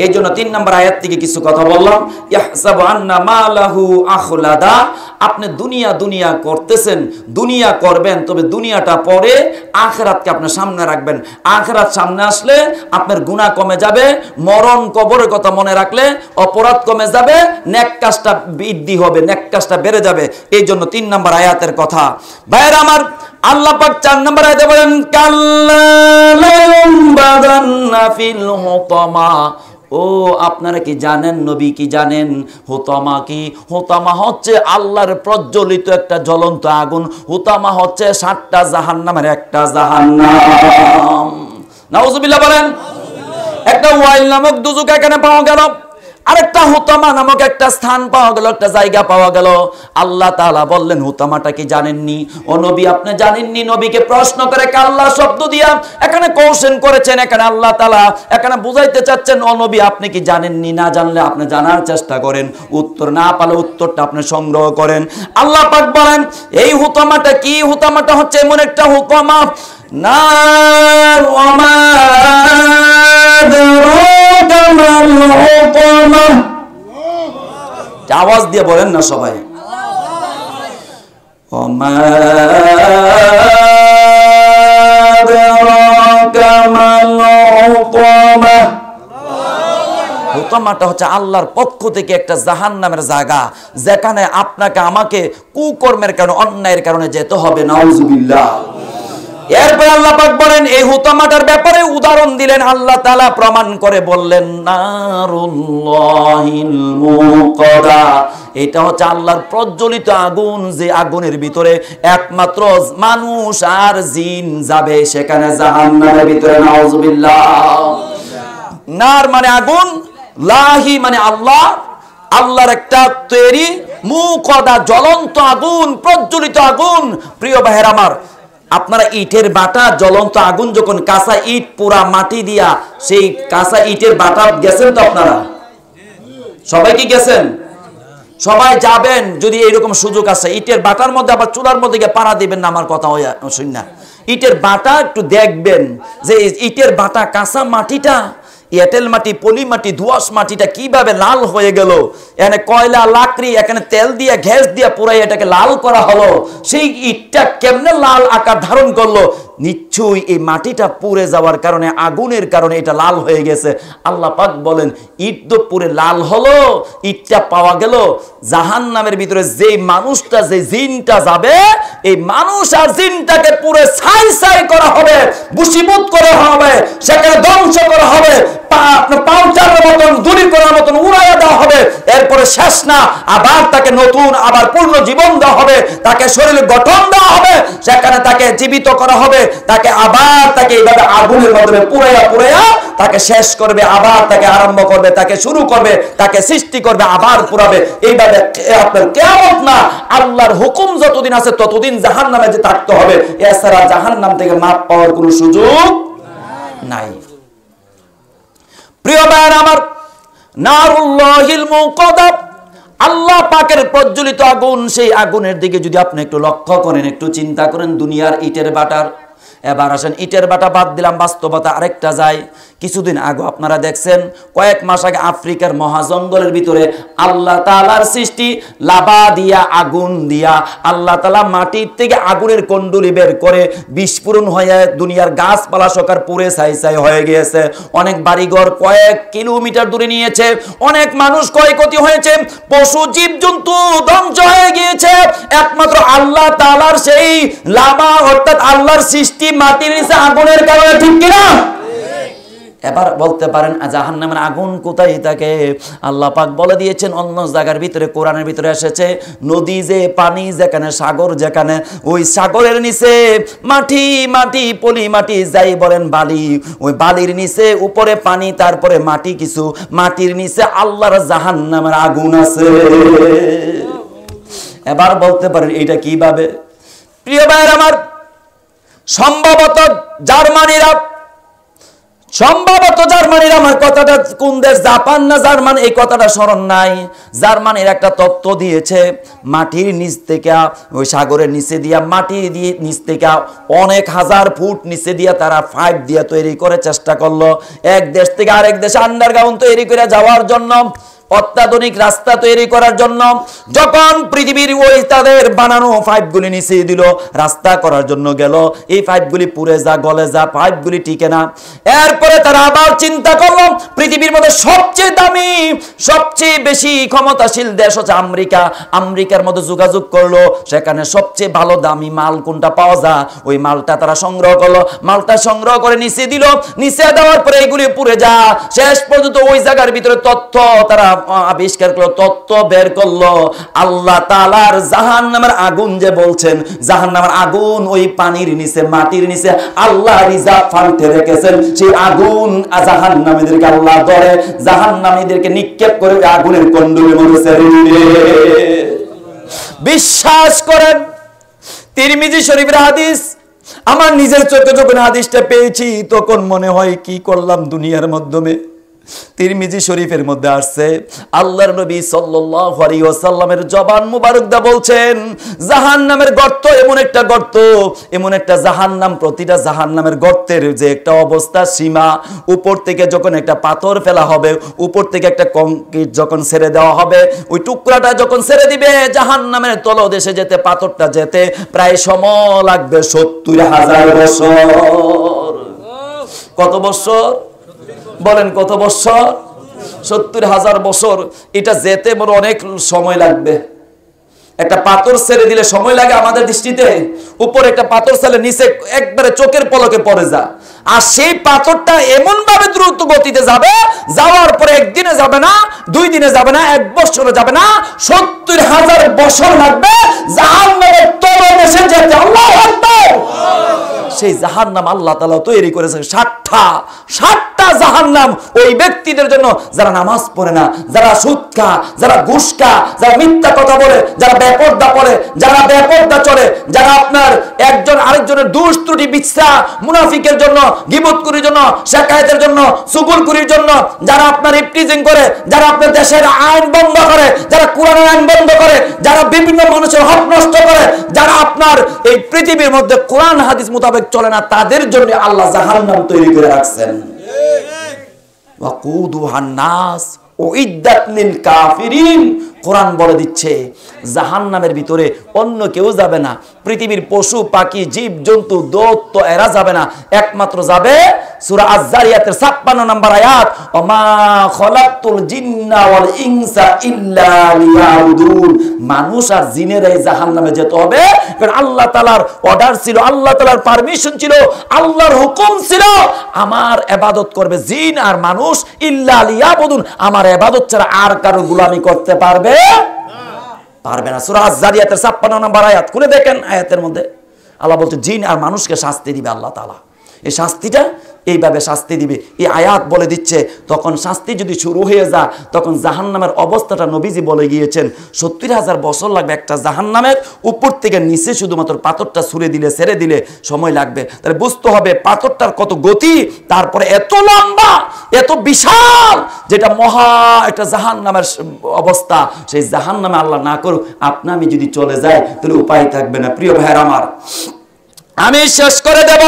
এই জন্য 3 নম্বর আয়াত থেকে কিছু কথা বললাম। ইয়াহসাবু আন্না মালাহু আখলাদা, আপনি দুনিয়া দুনিয়া করতেছেন, দুনিয়া করবেন, তবে দুনিয়াটা পরে আখিরাতকে আপনি সামনে রাখবেন। আখিরাত সামনে আসলে আপনার গুনাহ কমে যাবে, মরণ কবরের কথা মনে রাখলে অপরাধ কমে যাবে, নেক কাজটা বৃদ্ধি হবে, নেক কাজটা বেড়ে যাবে। এই জন্য 3 নম্বর আয়াতের কথা। ভাইরা আমার, আল্লাহ পাক 4 নম্বর আয়াতে বলেন কাল্লা লায়ুমবাদান্না ফিল হুতামা। ও আপনারা কি জানেন, নবী কি জানেন হুতামা কি? হুতামা হচ্ছে আল্লাহর প্রজ্বলিত একটা জ্বলন্ত আগুন। হুতামা হচ্ছে 7টা জাহান্নামের একটা জাহান্নাম। নাউজুবিল্লাহ বলেন। একটা ওয়াইল নামক দুজক এখানে পাওয়া গেল, আরেকটা হুতামা নামক একটা স্থান পাওয়া গেল, একটা জায়গা পাওয়া গেল। আল্লাহ তাআলা বললেন হুতামাটা কি জানেননি? ও নবী আপনি জানেননি? নবীকে প্রশ্ন করে কাল্লা শব্দ দিয়া এখানে কোশ্চেন করেছেন। এখানে আল্লাহ তাআলা এখানে বুঝাইতে চাচ্ছেন ও নবী আপনি কি জানেননি? না জানলে আপনি জানার চেষ্টা করেন, উত্তর না পালে উত্তরটা আপনি সংগ্রহ করেন। আল্লাহ পাক বলেন এই হুতামাটা কি? হুতামাটা হচ্ছে এমন একটা হুতামা, নার ওয়া মা আদরাকা মাল হুতামা। আওয়াজ দিয়ে বলেন না সবাই। ওয়া মা আদরাকা মাল হুতামা। হুতামাটা হচ্ছে আল্লাহর পক্ষ থেকে একটা জাহান্নামের জায়গা, যেখানে আপনাকে আমাকে কুকর্মের কারণে, অন্যায়ের কারণে যেতে হবে। নাউজুবিল্লাহ। এরপর আল্লাহ পাক বলেন এই হুতামাটার ব্যাপারে উদাহরণ দিলেন। আল্লাহ তাআলা প্রমাণ করে বললেন নারুল্লাহিল মুকাদা। এটা হচ্ছে আল্লাহর প্রজ্বলিত আগুন, যে আগুনের ভিতরে একমাত্র মানুষ আর জিন যাবে, সেখানে জাহান্নামের ভিতরে। নাউজুবিল্লাহ। নার মানে আগুন, লাহি মানে আল্লাহ, আল্লাহর একটা তৈরি, মুকাদা জ্বলন্ত আগুন, প্রজ্বলিত আগুন। প্রিয় ভাইয়ের আমার, আপনারা ইটের বাটা জ্বলন্ত আগুন, যখন কাঁচা ইট পুরা মাটি দিয়া, সেই কাঁচা ইটের বাটা গেছেন তো আপনারা? সবাই কি গেছেন? সবাই যাবেন যদি এইরকম সুযোগ আছে। ইটের বাটার মধ্যে আবার চুলার মধ্যে গিয়ে পাড়া দিবেন না, আমার কথা শুন না। ইটের বাটা একটু দেখবেন যে ইটের বাটা কাঁচা মাটিটা, এঁটেল মাটি, পলি মাটি, দোআঁশ মাটিটা কিভাবে লাল হয়ে গেল। এখানে কয়লা, লাকড়ি, এখানে তেল দিয়ে, গ্যাস দিয়ে পুরাই এটাকে লাল করা হলো। সেই ইটটা কেমনে লাল আকার ধারণ করলো? নিশ্চয়ই এই মাটিটা পুড়ে যাওয়ার কারণে, আগুনের কারণে এটা লাল হয়ে গেছে। আল্লাহ পাক বলেন ইট তো পুরে লাল হলো, ইটটা পাওয়া গেল। জাহান্নামের ভিতরে যে মানুষটা, যে জিনটা যাবে, এই মানুষ আর জিনটাকে পুরো ছাই ছাই করা হবে, মুসিবত করা হবে, সেখানে ধ্বংস করা হবে, পাউচার মতন, দূরী করার মতন উড়াইয়া দেওয়া হবে। এরপরে শেষ না, আবার তাকে নতুন, আবার পূর্ণ জীবন দেওয়া হবে, তাকে শরীরে গঠন দেওয়া হবে, সেখানে তাকে জীবিত করা হবে, তাকে আবার তাকে এইভাবে আগুনের মাধ্যমে পুড়াইয়া পুড়াইয়া তাকে শেষ করবে, আবার তাকে আরম্ভ করবে, তাকে শুরু করবে, তাকে সৃষ্টি করবে, আবার পুরাবে। এইভাবে আপনার কিয়ামত না, আল্লাহর হুকুম যতদিন আছে ততদিন জাহান্নামে যে থাকতে হবে। এছাড়া জাহান্নাম থেকে মাপ পাওয়ার কোনো সুযোগ নাই। প্রিয় ভাইরা আমার, নারুল্লাহিল মুকাদা, আল্লাহ পাকের প্রজ্বলিত আগুন। সেই আগুনের দিকে যদি আপনি একটু লক্ষ্য করেন, একটু চিন্তা করেন, দুনিয়ার ইটের বাটার। এবার আসেন, ইটের বাটা বাদ দিলাম, বাস্তবতা আরেকটা যায়। কিছুদিন আগে আপনারা দেখছেন, কয়েক মাস আগে আফ্রিকার মহাজঙ্গলের ভিতরে আল্লাহ তাআলার সৃষ্টি, লাভা দিয়া, আগুন দিয়া আল্লাহ তাআলা মাটির থেকে আগুনের কুণ্ডলী বের করে বিস্ফোরণ হয়ে দুনিয়ার গাছপালা সকার পুড়ে ছাই ছাই হয়ে গিয়েছে। অনেক বাড়িঘর কয়েক কিলোমিটার দূরে নিয়েছে, অনেক মানুষ ক্ষয়ক্ষতি হয়েছে, পশু জীবজন্তু ধ্বংস হয়ে গিয়েছে। একমাত্র আল্লাহ তাআলার সেই লাভা, অর্থাৎ আল্লাহর সৃষ্টি মাটির নিচে আগুনের কারণে, ঠিক কিনা? এবার বলতে পারেন জাহান্নামের আগুন কোথায় থাকে? আল্লাহ পাক বলে দিয়েছেন অন্য জায়গার ভিতরে, কোরআনের ভিতরে এসেছে, নদী যে পানি যেখানে, সাগর যেখানে, ওই সাগরের নিচে মাটি, মাটি, পলি মাটি, যাই বলেন বালি, ওই বালির নিচে উপরে পানি, তারপরে মাটি কিছু, মাটির নিচে আল্লাহর জাহান্নামের আগুন আছে। এবার বলতে পারেন এটা কিভাবে? প্রিয় ভাইরা আমার, সম্ভবত জার্মানিরা সম্ভবত জার্মানির, আমার কথাটা কোন দেশ, জাপান না জার্মান, এই কথাটা স্মরণ নাই। জার্মানির একটা তত্ত্ব দিয়েছে, মাটির নিচ থেকে, ওই সাগরের নিচে দিয়া, মাটি দিয়ে নিচ থেকে অনেক হাজার ফুট নিচে দিয়া তারা পাইপ দিয়া তৈরি করে চেষ্টা করলো এক দেশ থেকে আরেক দেশে আন্ডারগ্রাউন্ড তৈরি করে যাওয়ার জন্য, অত্যাধুনিক রাস্তা তৈরি করার জন্য। যখন পৃথিবীর ওই তাদের বানানো পাইপগুলি নিচে দিল, রাস্তা করার জন্য গেল, এই পাইপগুলি পুড়ে যা, গলে যা, পাইপগুলি টিকে না। এরপরে তারা আবার চিন্তা করলো পৃথিবীর মধ্যে সবচেয়ে দামি, সবচেয়ে বেশি ক্ষমতাশীল দেশ হচ্ছে আমেরিকা। আমেরিকার মধ্যে যোগাযোগ করলো, সেখানে সবচেয়ে ভালো দামি মাল কোনটা পাওয়া যায়, ওই মালটা তারা সংগ্রহ করলো। মালটা সংগ্রহ করে নিচে দিল, নিচে দেওয়ার পরে এইগুলি পুড়ে যা। শেষ পর্যন্ত ওই জায়গার ভিতরে তথ্য তারা আবিষ্কার করলো, তত্ত্ব বের করলো, আল্লাহ তাআলার জাহান্নামের আগুন যে বলছেন, জাহান্নামের আগুন ওই পানির নিচে, মাটির নিচে আল্লাহ রিজার্ভ ফান্ডে রেখেছেন। সেই আগুন জাহান্নামীদেরকে আল্লাহ ধরে জাহান্নামীদেরকে নিক্ষেপ করে আগুনের কন্ডলের মধ্যে ছেড়ে দিবে। বিশ্বাস করেন, তিরমিজি শরীফের হাদিস। আমার নিজের চোখে যখন হাদিসটা পেয়েছি তখন মনে হয় কি করলাম দুনিয়ার মাধ্যমে। তিরমিজি শরীফের মধ্যে আসছে, আল্লাহর নবী সাল্লাল্লাহু আলাইহি ওয়াসাল্লামের জবান মুবারক দা বলছেন, জাহান্নামের গর্ত এমন একটা গর্ত, এমন একটা জাহান্নাম, প্রতিটা জাহান্নামের গর্তের যে একটা অবস্থা সীমা, উপর থেকে যখন একটা পাথর ফেলা হবে, উপর থেকে একটা কংক্রিট যখন ছেড়ে দেওয়া হবে, ওই টুকরাটা যখন ছেড়ে দিবে জাহান্নামের তলদেশে যেতে, পাথরটা যেতে প্রায় সময় লাগবে ৭০,০০০ বছর। কত বছর বলেন, কত বছর? ৭০,০০০ বছর। এটা যেতে বড় অনেক সময় লাগবে। একটা পাথর ছেড়ে দিলে সময় লাগে আমাদের দৃষ্টিতে, উপরে একটা পাথর ছেড়ে নিচে একবারে চোখের পলকে পড়ে যা। আর সেই পাথরটা এমন ভাবে দ্রুত গতিতে যাবে, যাওয়ার পরে একদিনে যাবে না, 2 দিনে যাবে না, 1 বছরে যাবে না, ৭০,০০০ বছর লাগবে জাহান্নামের তলদেশে যেতে। আল্লাহু আকবার। সেই জাহান্নাম আল্লাহ তাআলা তৈরি করেছেন 60টা জাহান্নাম ওই ব্যক্তিদের জন্য যারা নামাজ পড়ে না, যারা সুদ খায়, যারা ঘুষ খায়, যারা মিথ্যা কথা বলে, যারা বেপরদা পড়ে, যারা বেপরদা চলে, যারা আপনার একজন আরেকজনের দোষ ত্রুটি বিচার, মুনাফিকের জন্য, গীবতকুরির জন্য, শাকায়াতের জন্য, চুগলখুরির জন্য, যারা আপনার ইফটিজিং করে, যারা আপনার দেশের আইন বন্ধ করে, যারা কোরআনের আইন বন্ধ করে, যারা বিভিন্ন মানুষের হক নষ্ট করে, যারা আপনার এই পৃথিবীর মধ্যে কোরআন হাদিস মোতাবেক চলে না, তাদের জন্য আল্লাহ জাহান্নাম তৈরি করে রাখছেন। ওয়াকুদুহান নাস উইদ্দাত লিল কাফিরিন। কোরআন বলে দিচ্ছে জাহান্নামের ভিতরে অন্য কেউ যাবে না, পৃথিবীর পশু পাখি জীব জন্তু দৈত্য এরা যাবে না, একমাত্র যাবে সূরা আয-যারিয়াতের ৫৬ নম্বর আয়াত, ওমা খলাকতুল জিন্না ওয়াল ইনসা ইল্লা লিয়াবুদুন। মানুষ আর জিনের এই জাহান্নামে যেতে হবে, কারণ আল্লাহ তাআলার অর্ডার ছিল, আল্লাহ তাআলার পারমিশন ছিল, আল্লাহর হুকুম ছিল, আমার ইবাদত করবে জিন আর মানুষ, ইল্লা লিয়াবুদুন, আমার ইবাদত ছাড়া আর কারো গোলামি করতে পারবে না। সূরা আয-যারিয়াতের ৫৬ নম্বর আয়াত খুলে দেখেন, আয়াতের মধ্যে আল্লাহ বলছে জিন আর মানুষকে শাস্তি দিবে আল্লাহ তাআলা। এই শাস্তিটা এইভাবে শাস্তি দিবে, এই আয়াত বলে দিচ্ছে। তখন শাস্তি যদি শুরু হয়ে যায়, তখন জাহান্নামের অবস্থাটা নবীজি বলে গিয়েছেন ৭০,০০০ বছর লাগবে একটা জাহান্নামের উপর থেকে নিচে শুধুমাত্র পাথরটা ছুঁড়ে দিলে, ছেড়ে দিলে সময় লাগবে। তাহলে বুঝতে হবে পাথরটার কত গতি, তারপরে এত লম্বা, এত বিশাল, যেটা মহা একটা জাহান্নামের অবস্থা। সেই জাহান্নামে আল্লাহ না করুক আপনি আমি যদি চলে যাই তাহলে উপায় থাকবে না। প্রিয় ভাইয়ের আমার, আমি শেষ করে দেব।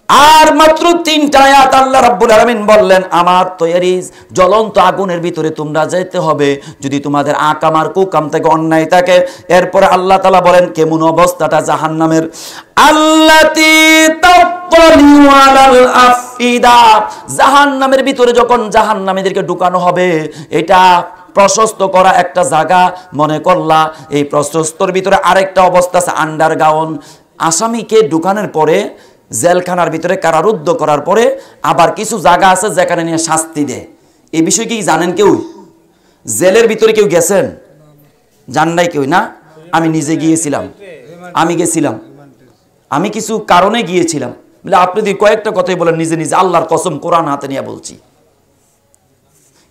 আর মাত্র 3টা আয়াত আল্লাহ রাব্বুল আলামিন বললেন, আমার তৈরি জ্বলন্ত আগুনের ভিতরে তোমরা যেতে হবে যদি তোমাদের আকামার কুকাম থেকে অন্যায় থাকে। এরপরে আল্লাহ তাআলা বলেন কেমন অবস্থাটা জাহান্নামের, আল্লাতী তাত্তালিউ আলাল আফিদা। জাহান্নামের ভিতরে যখন জাহান্নামীদেরকে ঢুকানো হবে, এটা প্রশস্ত করা একটা জায়গা মনে করলা, এই প্রশস্তর ভিতরে আরেকটা অবস্থা আছে আন্ডারগ্রাউন্ড। আসামিকে ঢুকানোর পরে জেলখানার ভিতরে কারারুদ্ধ করার পরে আবার কিছু জায়গা আছে যেখানে নিয়ে শাস্তি দেয়। এই বিষয়ে কি জানেন কেউ? জেলের ভিতরে কেউ গেছেন? জান নাই কেউ? না, আমি নিজে গিয়েছিলাম, আমি গেছিলাম, আমি কিছু কারণে গিয়েছিলাম। বলে আপনি যদি কয়েকটা কথাই বলেন নিজে নিজে, আল্লাহর কসম কোরআন হাতে নিয়ে বলছি,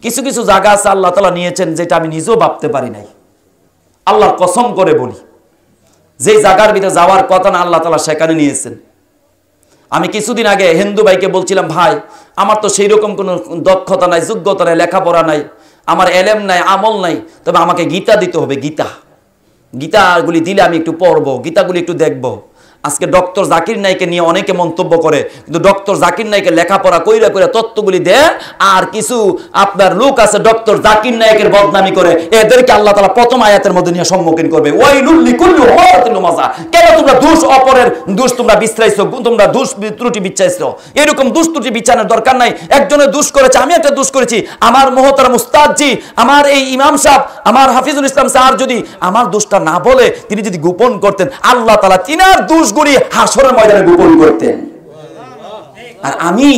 কিছু কিছু জায়গা আছে আল্লাহ তাআলা নিয়েছেন যেটা আমি নিজেও ভাবতে পারি নাই। আল্লাহর কসম করে বলি, যে জায়গার ভিতরে যাওয়ার কথা না আল্লাহ তাআলা সেখানে নিয়েছেন। আমি কিছুদিন আগে হিন্দু ভাইকে বলছিলাম, ভাই আমার তো সেই রকম কোনো দক্ষতা নাই, যোগ্যতা নাই, লেখাপড়া নাই, আমার এলেম নাই, আমল নাই, তবে আমাকে গীতা দিতে হবে। গীতাগুলি দিলে আমি একটু পড়বো, গীতাগুলি একটু দেখবো। আজকে ডক্টর জাকির নাইকে নিয়ে অনেকে মন্তব্য করে, কিন্তু ডক্টর জাকির নাইকে লেখাপড়া কইরা কইরা তত্ত্বগুলি দেয়, আর কিছু আপনার লোক আছে ডক্টর জাকির নাইকের বদনামি করে, এদেরকে আল্লাহ তাআলা প্রথম আয়াতের মধ্যে নিয়ে সম্মুখীন করবে, ওয়াইলুল লিকুল্লি হুমাযাতিন লুমাযা। কেন তোমরা দোষ অপরের দোষ তোমরা বিছরাইছো, তোমরা দোষ ত্রুটি বিছাইছো? এরকম দোষ ত্রুটি বিছানোর দরকার নাই। একজনের দোষ করেছে, আমি একটা দোষ করেছি, আমার মুহতারাম উস্তাদজি, আমার এই ইমাম সাহেব, আমার হাফিজুল ইসলাম স্যার যদি আমার দোষটা না বলে তিনি যদি গোপন করতেন, আল্লাহ তাআলা তিনার দোষ হাসরের ময়দানে গোপন করতেন। আর আমি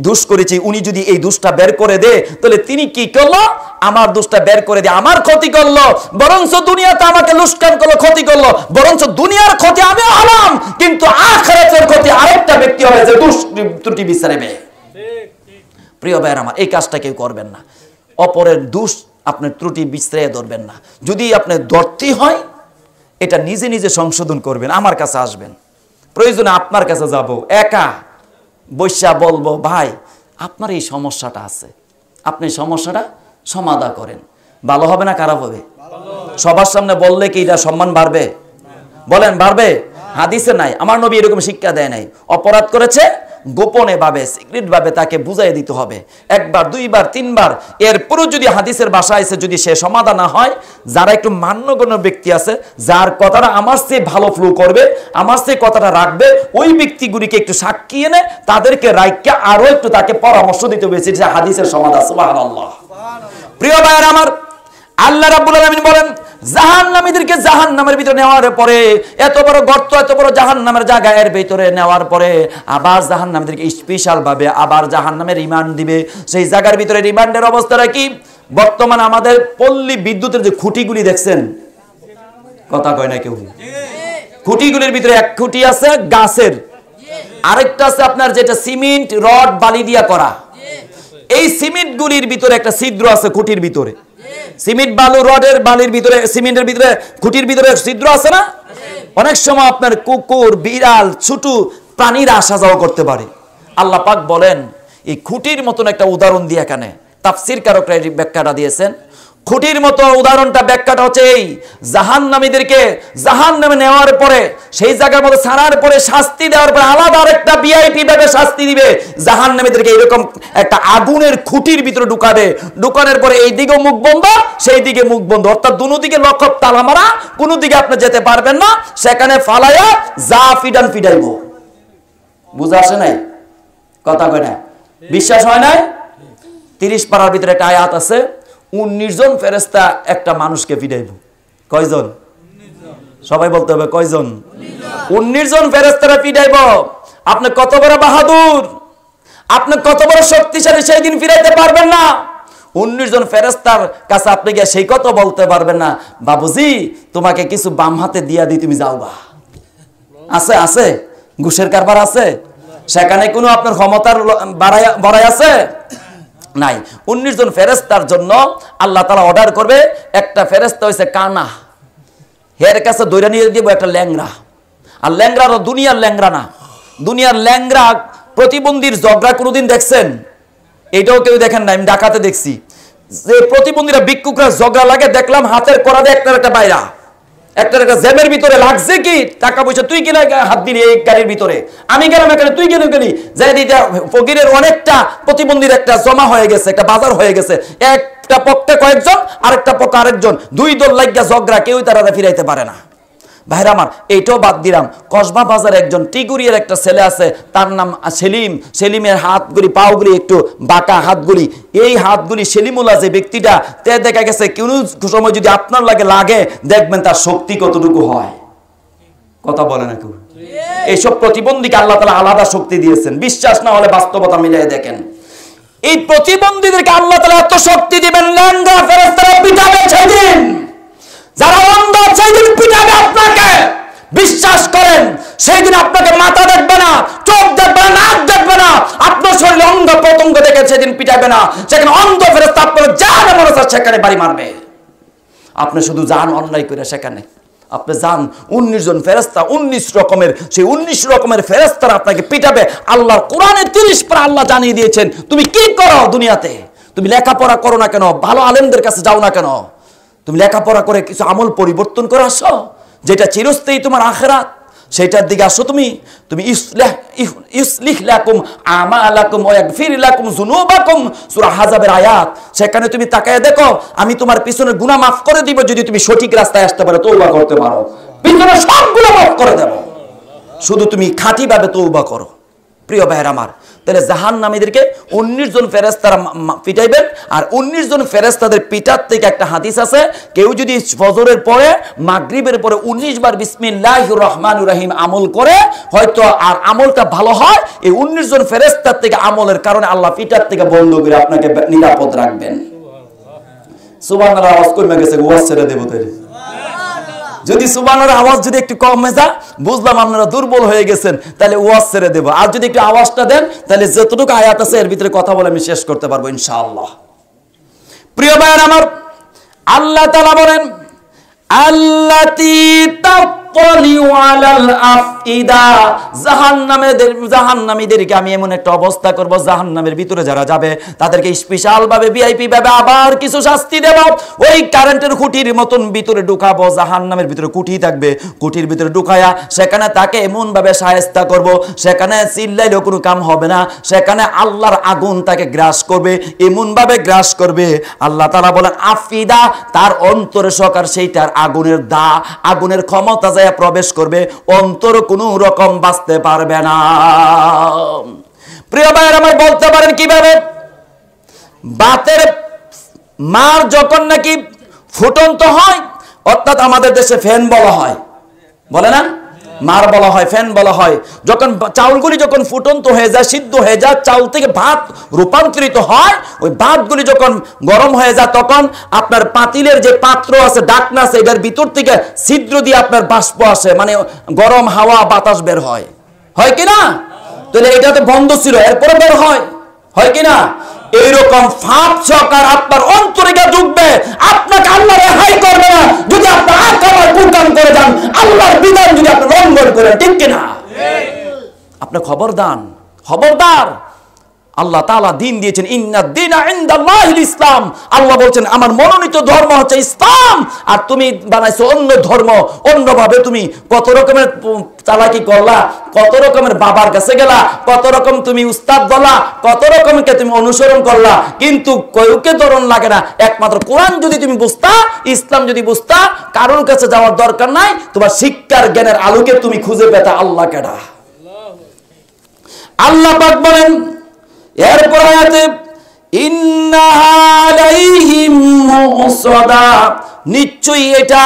দোষ করেছি, উনি যদি এই দোষটা বের করে দে, তাহলে তিনি কি করলো? আমার দোষটা বের করে দিয়ে আমার ক্ষতি করলো, বরঞ্চ দুনিয়াতে আমাকে লুস্কান করলো, ক্ষতি করলো, বরঞ্চ দুনিয়ার ক্ষতি আমি হলাম, কিন্তু আখিরাতের ক্ষতি আরেকটা ব্যক্তি হবে যে দোষ ত্রুটি বিচারবে। প্রিয় ভাইরা আমার, এই কাজটা কেউ করবেন না। অপরের দোষ আপনার ত্রুটি বিচারে ধরবেন না। যদি আপনি ধরতে হয়, এটা নিজে নিজে সংশোধন করবেন, আমার কাছে আসবেন, প্রয়োজনে আপনার কাছে যাব, একা বৈশা বলবো, ভাই আপনার এই সমস্যাটা আছে, আপনি সমস্যাটা সমাধান করেন। ভালো হবে না খারাপ হবে? সবার সামনে বললে কি এটা সম্মান বাড়বে? বলেন বাড়বে? হাদিসে নাই, আমার নবী এরকম শিক্ষা দেয় নাই। অপরাধ করেছে, গোপনে ভাবে, সিক্রেট ভাবে তাকে বুঝাই দিতে হবে, একবার, দুইবার, তিনবার। এরপরও যদি হাদিসের ভাষায় এসে যদি সে সমাধান না হয়, যারা একটু মান্যগণ্য ব্যক্তি আছে, যার কথাটা আমার চেয়ে ভালো ফ্লো করবে, আমার চেয়ে কথাটা রাখবে, ওই ব্যক্তিগুলিকে একটু সাক্ষী এনে তাদেরকে রাইখা আরো একটু তাকে পরামর্শ দিতে হবে, সেটা হাদিসের সমাধান। সুবহানাল্লাহ। প্রিয় ভাইরা আমার, আল্লাহ রাব্বুল আলামিন বলেন, জাহান্নামীদেরকে জাহান্নামের ভিতরে নেওয়ার পরে, এত বড় গর্ত, এত বড় জাহান্নামের জায়গা, এর ভিতরে নেওয়ার পরে আবার জাহান্নামীদেরকে স্পেশাল ভাবে আবার জাহান্নামে রিমান্ড দিবে। সেই জায়গার ভিতরে রিমান্ডের অবস্থাটা কি? বর্তমান আমাদের পল্লী বিদ্যুতের যে খুঁটিগুলি দেখছেন, কথা কয় না কেউ, খুঁটিগুলির ভিতরে এক খুঁটি আছে গাছের, আরেকটা আছে আপনার যেটা সিমেন্ট রড বালি দিয়া করা। এই সিমেন্ট গুলির ভিতরে একটা ছিদ্র আছে খুঁটির ভিতরে, সিমেন্ট বালু রডের বালির ভিতরে, সিমেন্টের ভিতরে, খুঁটির ভিতরে ছিদ্র আছে না? অনেক সময় আপনার কুকুর, বিড়াল, ছোট প্রাণীরা আসা যাওয়া করতে পারে। আল্লাহ পাক বলেন, এই খুঁটির মতন একটা উদাহরণ দিয়ে এখানে তাফসীরকারকরা এই ব্যাখ্যাটা দিয়েছেন। খুঁটির মতো উদাহরণটা, ব্যাখ্যাটা হচ্ছে এই, জাহান্নামীদেরকে জাহান্নামে নেওয়ার পরে, সেই জায়গার মধ্যে ছাড়ার পরে, শাস্তি দেওয়ার পরে আলাদা আরেকটা ভিআইপি ভাবে শাস্তি দিবে। জাহান্নামীদেরকে এরকম একটা আগুনের খুঁটির ভিতরে ঢুকাবে, ঢুকানোর পরে এই দিকে মুখ বন্ধ, সেই দিকে মুখ বন্ধ, অর্থাৎ দুনো দিকে লক্ষ্য তালা মারা, কোনো দিকে আপনি যেতে পারবেন না। সেখানে ফালাইয়া যা ফিডান ফিডাইব। বুঝা আসে নাই? কথা কয় না? বিশ্বাস হয় নাই? 30 পারার ভিতরে একটা আয়াত আছে, 19 জন ফেরেশতা একটা মানুষকে ফিরাইব। কয়জন? সবাই বলতে হবে কয়জন? 19 জন ফেরেশতারা ফিরাইব। আপনি কত বড় বাহাদুর, আপনি কত বড় শক্তিশালী, সেই দিন ফিরাইতে পারবেন না। 19 জন ফেরেশতার কাছে আপনি গিয়ে সেই কথা বলতে পারবেন না, বাবুজি তোমাকে কিছু বাম হাতে দিয়া দিই, তুমি যাও গা। আছে আছে ঘুষের কারবার আছে? সেখানে কোনো আপনার ক্ষমতার বাড়াই আছে? নাই। 19 জন ফেরেশতার জন্য আল্লাহ তাআলা অর্ডার করবে, একটা ফেরেশতা হইছে কানা, এর কাছে দইরা নিয়ে দিব একটা ল্যাংড়া। আর ল্যাংড়া দুনিয়ার ল্যাংড়া না, দুনিয়ার ল্যাংড়া প্রতিবন্ধীর জগড়া কোনোদিন দেখছেন? এটাও কেউ দেখেন না, আমি ঢাকাতে দেখছি যে প্রতিবন্ধীরা ভিক্ষুকরা জগড়া লাগে, দেখলাম হাতের করা দিয়ে একটা বাইরা, একটা জ্যামের ভিতরে লাগছে কি টাকা পয়সা, তুই কিনা হাত দিলি এই গাড়ির ভিতরে, আমি গেলাম এখানে, তুই কেন গেলি, যাই দিতে ফকিরের অনেকটা প্রতিবন্ধীর একটা জমা হয়ে গেছে, একটা বাজার হয়ে গেছে, একটা পক্ষে কয়েকজন, আরেকটা পক্ষে আরেকজন, দুই দল লাগিয়া ঝগড়া, কেউই তারা ফিরাইতে পারে না। ভাইরা আমার, এইটাও বাদ দিলাম, কসবা বাজারে একজন টিগুরিয়ার একটা ছেলে আছে, তার নাম সেলিম। সেলিমের হাতগুলি, পাওগুলি একটু বাঁকা, হাতগুলি, এই হাতগুলি সেলিমুল্লাহ যে ব্যক্তিটা, তে দেখা গেছে কোনো সময় যদি আপনার লাগে দেখবেন তার শক্তি কতটুকু হয়। কথা বলে না কেউ? এইসব প্রতিবন্ধীকে আল্লাহ তাআলা আলাদা শক্তি দিয়েছেন, বিশ্বাস না হলে বাস্তবতা মিলিয়ে দেখেন। এই প্রতিবন্ধীদেরকে আল্লাহ তাআলা এত শক্তি দিবেন, ল্যাংড়া ফেরেশতারা পিটাবে সেদিন, যারা অন্ধ সেদিন পিটাবে আপনাকে। বিশ্বাস করেন, সেই দিন আপনাকে মাথা দেখবে না, চোখ দেখবে না, নাক দেখবে না, আপনার শরীরে অঙ্গ প্রত্যঙ্গ দেখে সেদিন পিটাবে না। সেখানে অন্ধ ফেরেশতা আপনার জানে মনে সেখানে বাড়ি মারবে। আপনি শুধু যান অন্যায় করে সেখানে, আপনি যান 19 জন ফেরেশতা 19 রকমের সেই 19 রকমের ফেরেশতারা আপনাকে পিটাবে। আল্লাহর কোরআনে 30 পারা আল্লাহ জানিয়ে দিয়েছেন। তুমি কি করো দুনিয়াতে? তুমি লেখাপড়া করো না কেন? ভালো আলেমদের কাছে যাও না কেন? তুমি লেখাপড়া করে কিছু আমল পরিবর্তন করে আসো, যেটা চিরস্থায়ী তোমার আখিরাত, সেটার দিকে আসো। তুমি ইসলিহ লাকুম আমালাকুম ওয়া ইয়াগফির লাকুম যুনুবাকুম, সূরা হাজাবের আয়াত। সেখানে তুমি তাকায় দেখো, আমি তোমার পিছনের গুনাহ মাফ করে দিব যদি তুমি সঠিক রাস্তায় আসতে পারো, তওবা করতে পারো। পিছনের সব গুনাহ মাফ করে দেব, শুধু তুমি খাঁটিভাবে তওবা করো। প্রিয় ভাইয়ের আমার, তাহলে জাহান্নামীদেরকে 19 জন ফেরেশতারা পিটাইবেন। আর 19 জন ফেরেশতাদের পিটার থেকে একটা হাদিস আছে, কেউ যদি ফজরের পরে মাগরিবের পরে 19 বার বিসমিল্লাহির রহমানির রহিম আমল করে, হয়তো আর আমলটা ভালো হয়, এই 19 জন ফেরেশতার থেকে আমলের কারণে আল্লাহ পিটার থেকে বন্ধ করে আপনাকে নিরাপদ রাখবেন। সুবহানাল্লাহ। আওয়াজ কমে গেছে, ওয়াজ ছেড়ে দেব তাইলে। যদি সুবহানার আওয়াজ যদি একটু কমে যায়, বুঝলাম আপনারা দুর্বল হয়ে গেছেন, তাহলে ওয়াজ ছেড়ে দেব। আর যদি একটু আওয়াজটা দেন, তাহলে যতটুকু আয়াত আছে এর ভিতরে কথা বলে আমি শেষ করতে পারবো ইনশাআল্লাহ। প্রিয় ভাইয়ের আমার, আল্লাহ তাআলা বলেন আল্লাতী তাত্তালিউ আলাল আফইদা, জাহান্নামীদেরকে আমি এমন একটা অবস্থা করব, জাহান্নামের ভিতরে যারা যাবে তাদেরকে স্পেশাল ভাবে ভিআইপি ভাবে আবার কিছু শাস্তি দেব। ওই কারেন্টের খুঁটির মতন ভিতরে ঢুকাবো, জাহান্নামের ভিতরে খুঁটি থাকবে, খুঁটির ভিতরে ঢুকায়া সেখানে তাকে এমন ভাবে শায়েস্তা করব, সেখানে চিল্লাইলেও কোনো কাম হবে না, সেখানে আল্লাহর আগুন তাকে গ্রাস করবে, এমন ভাবে গ্রাস করবে। আল্লাহ তাআলা বলেন আফিদা, তার অন্তরে সকার সেইটার আগুনের আগুনের ক্ষমতা যায় প্রবেশ করবে, অন্তর কোনো রকম বাঁচতে পারবে না। প্রিয় ভাইয়ের আমার, বলতে পারেন কিভাবে? বাতের মার যখন নাকি ফুটন্ত হয়, অর্থাৎ আমাদের দেশে ফ্যান বলা হয়, বলে না, মার বলা হয়, ফ্যান বলা হয়। যখন চাউলগুলি যখন ফুটন্ত হয়ে যায়, সিদ্ধ হয়ে যায়, চাউল থেকে ভাত রূপান্তরিত হয়, ওই ভাতগুলি যখন গরম হয়ে যায়, তখন আপনার পাতিলের যে পাত্র আছে, ঢাকনা আছে, এটার ভিতর থেকে ছিদ্র দিয়ে আপনার বাষ্প আসে, মানে গরম হাওয়া বাতাস বের হয়, হয় কিনা? তাহলে এটা তো বন্ধ ছিল, এরপরে বের হয়, হয় কিনা? এইরকম ফাঁপ সরকার আপনার অন্তরে ঢুকবে, আপনাকে আল্লাহ রেহাই করবে না যদি আপনি আকাবার কুরকান করে যান, আল্লাহর বিধান যদি আপনি লঙ্ঘন করেন, ঠিক কিনা? আপনি খবরদার। আল্লাহ তাআলা দিন দিয়েছেন, ইন্নাদ দীনা ইনদাল্লাহিল ইসলাম। আল্লাহ বলছেন আমার মনোনীত ধর্ম হচ্ছে ইসলাম, আর তুমি বানাইছো অন্য ধর্ম। অন্যভাবে তুমি কত রকমের চালাকি করলা, কত রকমের বাবার কাছে গেলা, কত রকম তুমি উস্তাদ বলা, কত রকমকে তুমি অনুসরণ করলা, কিন্তু কেউকে ধরন লাগে না। একমাত্র কোরআন যদি তুমি বুঝতা, ইসলাম যদি বুঝতা, কারোর কাছে যাওয়ার দরকার নাই, তোমার শিক্ষার জ্ঞানের আলোকে তুমি খুঁজে পেতা আল্লাহ কেডা। আল্লাহ পাক বলেন এরপর আয়াতে, ইন্নাহা আলাইহিম মুসাদা, নিশ্চয়ই এটা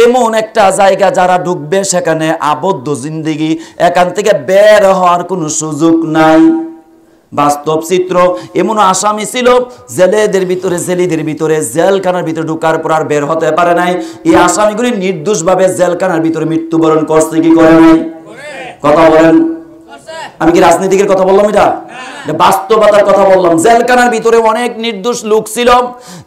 এমন একটা জায়গা যারা ঢুকবে সেখানে আবদ্ধ জিন্দেগি, এখান থেকে বের হওয়ার কোনো সুযোগ নাই। বাস্তব চিত্র, এমন আসামি ছিল জেলেদের ভিতরে জেলখানার ভিতরে ঢুকার পর আর বের হতে পারে নাই। এই আসামিগুলি নির্দোষভাবে জেলখানার ভিতরে মৃত্যুবরণ করছে কি করে নাই? কথা বলেন। আমি কি রাজনীতিকের কথা বললাম? এটা বাস্তবতার কথা বললাম। জেলখানার ভিতরে অনেক নির্দোষ লোক ছিল,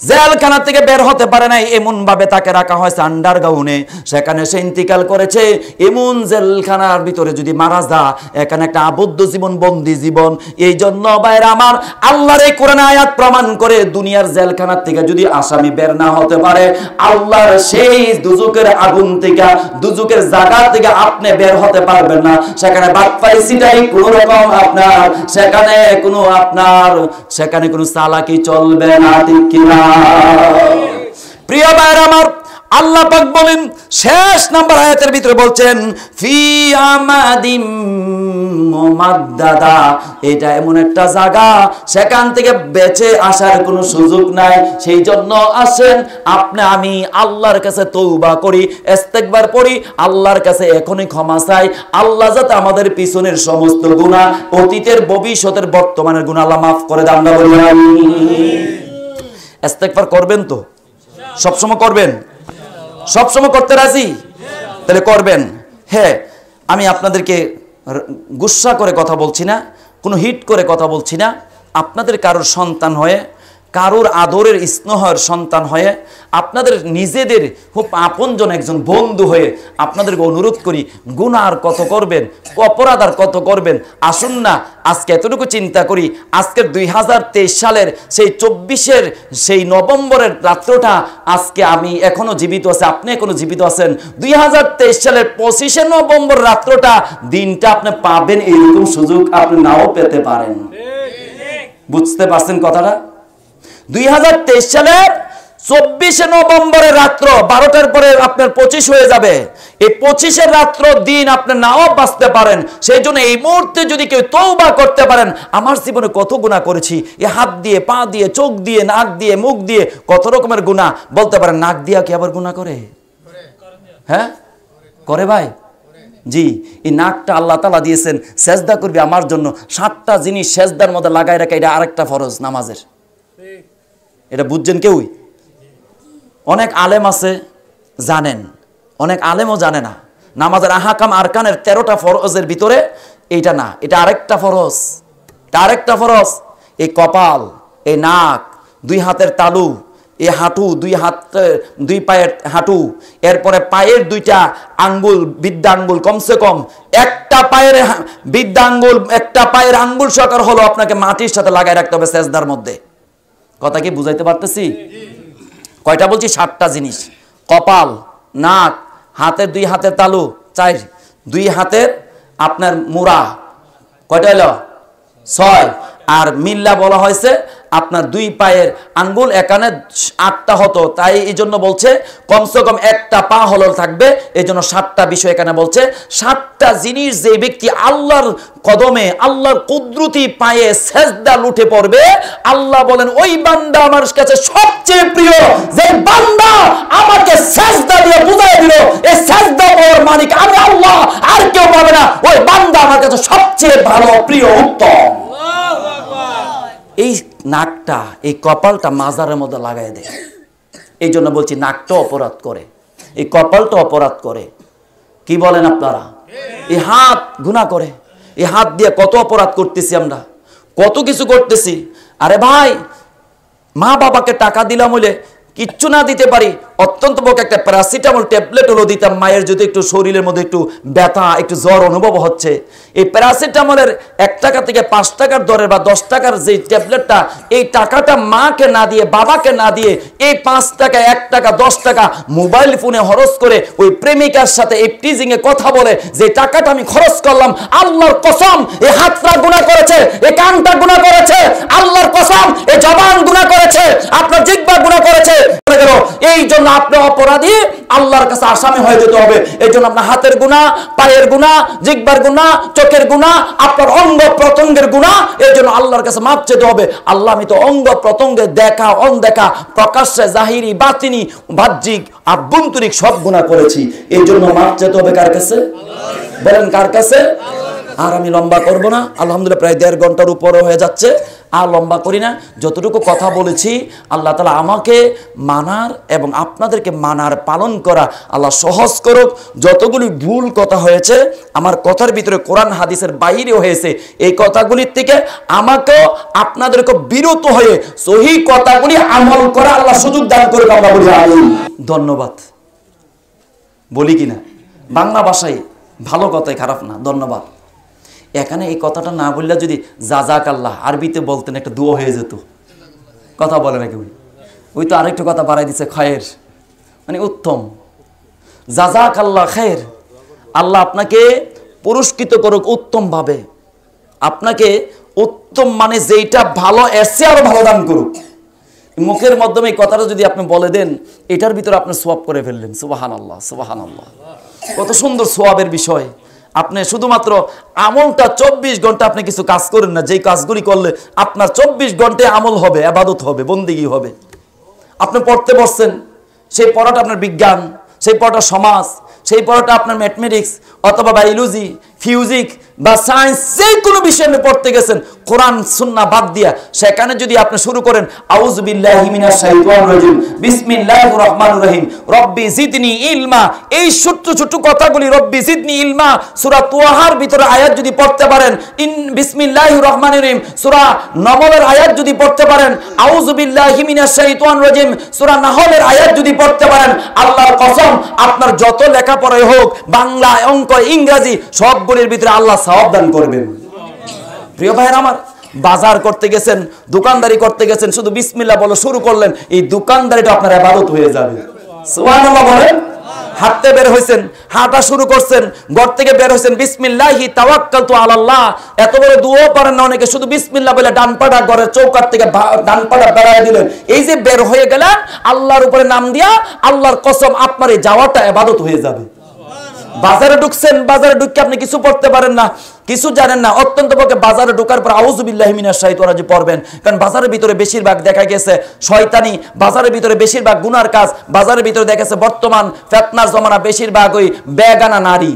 জেলখানা থেকে বের হতে পারে নাই, এমন ভাবে তাকে রাখা হয়েছে আন্ডারগ্রাউন্ডে, সেখানে সে ইন্তিকাল করেছে। এমন জেলখানার ভিতরে যদি মারা যা, এখানে একটা আবদ্ধ জীবন, বন্দী জীবন। এই জন্য ভাইরা আমার, আল্লাহর এই কোরআন আয়াত প্রমাণ করে, দুনিয়ার জেলখানার থেকে যদি আসামি বের না হতে পারে, আল্লাহর সেই দুজকের আগুন থেকে, দুজকের জায়গা থেকে আপনি বের হতে পারবেন না। সেখানে বাটপাই সিটাই কোন রকম আপনার, সেখানে কোনো চালাকি চলবে না, ঠিক কিনা? প্রিয় ভাইরা আমার, আল্লাহ পাক বলেন শেষ নাম্বার আয়াতের ভিতরে বলছেন ফি আমাদিম মুমাদ্দাদা, এটা এমন একটা জায়গা সেখান থেকে বেঁচে আসার কোনো সুযোগ নাই। সেই জন্য আসেন আমি আল্লাহর কাছে তওবা করি, ইস্তেগফার পড়ি, আল্লাহর কাছে এখনই ক্ষমা চাই। আল্লাহ যাতে আমাদের পিছনের সমস্ত গুনাহ, অতীতের, ভবিষ্যতের, বর্তমানের গুনাহ আল্লাহ মাফ করে দেন। আমরা বলি আমিন। ইস্তেগফার করবেন তো? সবসময় করবেন? সবসময় করতে রাজি? তাহলে করবেন। হ্যাঁ, আমি আপনাদেরকে গুসা করে কথা বলছি না, কোনো হিট করে কথা বলছি না। আপনাদের কারোর সন্তান হয়ে কারোর আদরের স্নেহের সন্তান হয়ে আপনাদের নিজেদের খুব আপনজন একজন বন্ধু হয়ে আপনাদেরকে অনুরোধ করি, গুনাহ আর কত করবেন, অপরাধ আর কত করবেন। আসুন না আজকে এতটুকু চিন্তা করি, আজকের 2023 সালের সেই 24-এর সেই নভেম্বরের রাত্রটা আজকে আমি এখনো জীবিত আছি, আপনি এখনো জীবিত আছেন। 2023 সালের 25শে নভেম্বর রাত্রটা দিনটা আপনি পাবেন, এইরকম সুযোগ আপনি নাও পেতে পারেন। বুঝতে পারছেন কথাটা? 2023 সালের 24শে নভেম্বরের রাত্র 12টার পরে আপনার 25 হয়ে যাবে। এই 25-এর রাত্র দিন আপনি নাও বাঁচতে পারেন। সেই জন্য এই মুহূর্তে যদি কেউ তওবা করতে পারেন, আমার জীবনে কত গুনাহ করেছি, এই হাত দিয়ে, পা দিয়ে, চোখ দিয়ে, নাক দিয়ে, মুখ দিয়ে কত রকমের গুনাহ, বলতে পারেন নাক দিয়া কি আবার গুনাহ করে? হ্যাঁ করে ভাই। জি, এই নাকটা আল্লাহ তাআলা দিয়েছেন, সেজদা করবে আমার জন্য। 7টা জিনিস সেজদার মধ্যে লাগাই রাখা, এটা আরেকটা ফরজ নামাজের। এটা বুঝছেন কেউই? অনেক আলেম আছে জানেন, অনেক আলেমও জানে না। নামাজের আহকাম আরকানের 13টা ফরজের ভিতরে এইটা না, এটা আরেকটা ফরজ। এটা আরেকটা ফরজ। এই কপাল, এই নাক, 2 হাতের তালু, এই হাঁটু, 2 পায়ের হাঁটু, এরপরে পায়ের 2টা আঙ্গুল, বৃদ্ধা আঙ্গুল, কমসে কম একটা পায়ের বৃদ্ধা আঙ্গুল, একটা পায়ের আঙ্গুল সরকার হলো আপনাকে মাটির সাথে লাগাই রাখতে হবে সেজদার মধ্যে। কথা কি বুঝাইতে পারতেছি? কয়টা বলছি? 7টা জিনিস। কপাল, নাক, হাতের 2 হাতের তালু, 4, 2 হাতের আপনার মুড়া, কয়টা হলো? 6। আর মিল্লা বলা হয়েছে আপনার 2 পায়ের আঙ্গুল, এখানে 8টা হতো, তাই এই জন্য বলছে কমসে কম একটা পা হলো থাকবে, এই জন্য 7টা বিষয় এখানে বলছে। 7টা জিনিস যে ব্যক্তি আল্লাহর কদমে, আল্লাহর কুদরতি পায়ে সেজদা লুটে পড়বে, আল্লাহ বলেন ওই বান্দা আমার কাছে সবচেয়ে প্রিয়। যে বান্দা আমাকে সেজদা দিয়ে বুঝাই দিল এই সেজদা পাওয়ার মালিক আমি আল্লাহ, আর কেউ পাবে না, ওই বান্দা আমার কাছে সবচেয়ে ভালো, প্রিয়, উত্তম। এই নাকটা, এই কপালটা মাজারের মধ্যে লাগাই দেয়। এই জন্য বলছি নাকটা অপরাধ করে, এই কপালটা অপরাধ করে। কি বলেন আপনারা? এই হাত গুনাহ করে। এই হাত দিয়ে কত অপরাধ করতেছি আমরা, কত কিছু করতেছি। আরে ভাই, মা বাবাকে টাকা দিলাম হলে কিচ্ছু না দিতে পারি, অত্যন্ত বড় একটা প্যারাসিটামল ট্যাবলেট হলো দিতাম, মায়ের যদি একটু শরীরের মধ্যে একটু ব্যথা, একটু জ্বর অনুভব হচ্ছে, এই প্যারাসিটামলের 1 টাকা থেকে 5 টাকার দরের বা 10 টাকার যে ট্যাবলেটটা, এই টাকাটা মাকে না দিয়ে, বাবাকে না দিয়ে, এই 5 টাকা, 1 টাকা, 10 টাকা মোবাইল ফোনে খরচ করে ওই প্রেমিকার সাথে এই টিজিং এ কথা বলে যে টাকাটা আমি খরচ করলাম, আল্লাহর কসম এই হাতটা গুনাহ করেছে, এই কানটা গুনাহ করেছে, আল্লাহর কসম এই জবান গুনাহ করেছে, আপনার জিহ্বা গুনাহ করেছে। এই জন্য আপনি অপরাধী, আল্লাহর কাছে আসামি হয়ে যেতে হবে। এই জন্য আপনার হাতের গুনাহ, পায়ের গুনাহ, জিহ্বার গুনাহ, চোখের গুনাহ, আপনার অঙ্গ প্রত্যঙ্গের গুনাহ, এই জন্য আল্লাহর কাছে মাপ চেতে হবে। আল্লাহ আমি তো অঙ্গ প্রত্যঙ্গের দেখা, অনদেখা, প্রকাশ্যে, জাহিরি, বাতিনি, বাহ্যিক, আভ্যন্তরিক সব গুনাহ করেছি। এই জন্য মাপ চেতে হবে কার কাছে? বলেন কার কাছে? আর আমি লম্বা করব না, আলহামদুলিল্লাহ প্রায় 1.5 ঘন্টার উপরে হয়ে যাচ্ছে, আর লম্বা করি না। যতটুকু কথা বলেছি আল্লাহ তাআলা আমাকে মানার এবং আপনাদেরকে মানার, পালন করা আল্লাহ সহজ করুক। যতগুলি ভুল কথা হয়েছে আমার কথার ভিতরে কোরআন হাদিসের বাইরেও হয়েছে, এই কথাগুলির থেকে আমাকেও আপনাদেরকে বিরত হয়ে সহিহ কথাগুলি আমল করা আল্লাহ সুযোগ দান করুক। আমরা বলি আমিন। ধন্যবাদ বলি কিনা? বাংলা ভাষায় ভালো কথাই, খারাপ না, ধন্যবাদ। এখানে এই কথাটা না বললে যদি জাযাকাল্লাহ আরবিতে বলতেন একটা দোয়া হয়ে যেত। কথা বলে নাকি? ওই তো আরেকটু কথা বাড়াই দিচ্ছে, খায়ের মানে উত্তম। জাযাকাল্লাহ খায়ের, আল্লাহ আপনাকে পুরস্কৃত করুক উত্তম ভাবে, আপনাকে উত্তম মানে যেইটা ভালো এর চেয়ে আরো ভালো দান করুক। মুখের মাধ্যমে এই কথাটা যদি আপনি বলে দেন, এটার ভিতরে আপনি সওয়াব করে ফেললেন। সুবহানাল্লাহ, সুবহানাল্লাহ, কত সুন্দর সওয়াবের বিষয়। আপনি শুধুমাত্র আমলটা 24 ঘন্টা আপনি কিছু কাজ করেন না, যেই কাজগুলি করলে আপনার 24 ঘন্টায় আমল হবে, ইবাদত হবে, বন্দেগী হবে। আপনি পড়তে বসছেন, সেই পড়াটা আপনার বিজ্ঞান, সেই পড়াটা সমাজ, সেই পড়াটা আপনার ম্যাথমেটিক্স অথবা বায়োলজি, ফিজিক বা সায়েন্স যে কোনো বিষয় নিয়ে পড়তে গেছেন, কোরআন সুন্নাহ বাদ দিয়া সেখানে যদি আপনি শুরু করেন আউযু বিল্লাহি মিনাশ শাইতানির রাজিম বিসমিল্লাহির রহমানির রহিম রব্বি জিদনি ইলমা, এই ছোট ছোট কথাগুলি রব্বি জিদনি ইলমা সূরা তুহার ভিতরে আয়াত যদি পড়তে পারেন, বিসমিল্লাহির রহমানির রহিম সূরা নমলের আয়াত যদি পড়তে পারেন, আউযু বিল্লাহি মিনাশ শাইতানির রাজিম সূরা নাহলের আয়াত যদি পড়তে পারেন, আল্লাহর কসম আপনার যত লেখাপড়াই হোক, বাংলা, অঙ্ক, ইংরেজি সবগুলির ভিতরে আল্লাহ সওয়াব দান করবেন। প্রিয় ভাইরা আমার, বাজার করতে গেছেন, দোকানদারি করতে গেছেন, শুধু বিসমিল্লাহ বলে শুরু করলেন, এই দোকানদারিটা আপনার ইবাদত হয়ে যাবে। সুবহানাল্লাহ বলেন। হাঁটতে বের হইছেন, হাঁটা শুরু করছেন, ঘর থেকে বের হইছেন, বিসমিল্লাহি তাওয়াক্কালতু আলাল্লাহ, এত বড় দুয়াও পারেন না অনেকে, শুধু বিসমিল্লাহ বলে ডান পাটা ঘরের চৌকাঠ থেকে ডান পাটা বেড়ায় দিলেন, এই যে বের হয়ে গেলেন আল্লাহর উপরে নাম দিয়া, আল্লাহর কসম আপনার এই যাওয়াটা ইবাদত হয়ে যাবে। বাজারে ঢুকছেন, বাজারে ঢুকে আপনি কিছু পড়তে পারেন না, কিছু জানেন না, অত্যন্ত পক্ষে বাজারে ঢোকার পর আউযু বিল্লাহি মিনাশ শাইতানির রাজিম পড়বেন। কারণ বাজারের ভিতরে বেশিরভাগ দেখা গেছে শয়তানি, বাজারের ভিতরে বেশিরভাগ গুনার কাজ, বাজারের ভিতরে দেখা গেছে বর্তমান ফিতনার জমানা বেশিরভাগ ওই বেগানা নারী।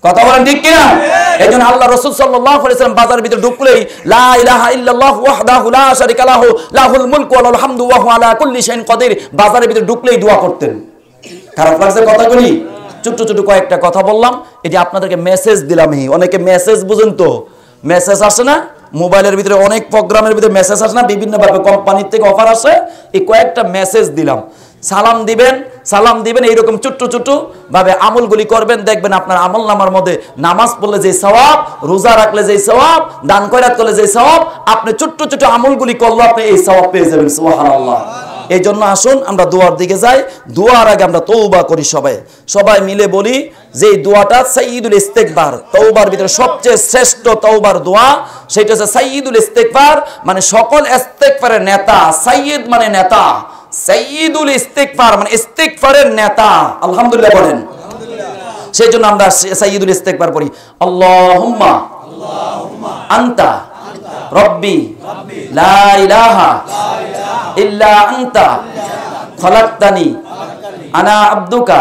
কথা বলেন ঠিক কিনা? এইজন্য আল্লাহ রাসূল সাল্লাল্লাহু আলাইহি ওয়াসাল্লাম বাজারের ভিতরে ঢুকলেই লা ইলাহা ইল্লাল্লাহু ওয়াহদাহু লা শারীকা লাহু লাহুল মুলকু ওয়া লাহুল হামদু ওয়া হুয়া আলা কুল্লি শাইইন কাদির, বাজারের ভিতরে ঢুকলেই দোয়া করতেন। খারাপ লাগছে কথাগুলি? ছোট ছোট কয়েকটা কথা বললাম, এটি আপনাদেরকে মেসেজ দিলাম। অনেকে মেসেজ বুঝেন তো, মেসেজ আসে না মোবাইলের ভিতরে, অনেক প্রোগ্রামের ভিতরে মেসেজ আসে না, বিভিন্নভাবে কোম্পানির থেকে অফার আসে, এই কয়েকটা মেসেজ দিলাম। সালাম দিবেন, সালাম দিবেন, এইরকম ছোট্ট ছোট্ট ভাবে আমলগুলি করবেন, দেখবেন আপনার আমল নামার মধ্যে নামাজ পড়লে যে সওয়াব, রোজা রাখলে যে সওয়াব, দান খয়রাত করলে যে সওয়াব, আপনি ছোট্ট ছোট্ট আমলগুলি করলে আপনি এই সওয়াব পেয়ে যাবেন। সুবহানাল্লাহ। এই জন্য আসুন আমরা দোয়ার দিকে যাই। দোয়ার আগে আমরা তওবা করি, সবাই মিলে বলি যে এই দোয়াটা সাইয়্যিদুল ইস্তিগফার, তওবার ভিতরে সবচেয়ে শ্রেষ্ঠ তওবার দোয়া সেটা হচ্ছে সাইয়্যিদুল ইস্তিগফার, মানে সকল ইস্তিগফারের নেতা। সাইয়্যিদ মানে নেতা, সাইয়্যিদুল ইস্তিগফার মানে ইস্তিগফারের নেতা। আলহামদুলিল্লাহ বলেন। সেই জন্য আমরা সাইয়্যিদুল ইস্তিগফার পড়ি, আল্লাহুম্মা আনতা রব্বি লা ইলাহা ইল্লা আনতা খলাকতানি আনা আবদুকা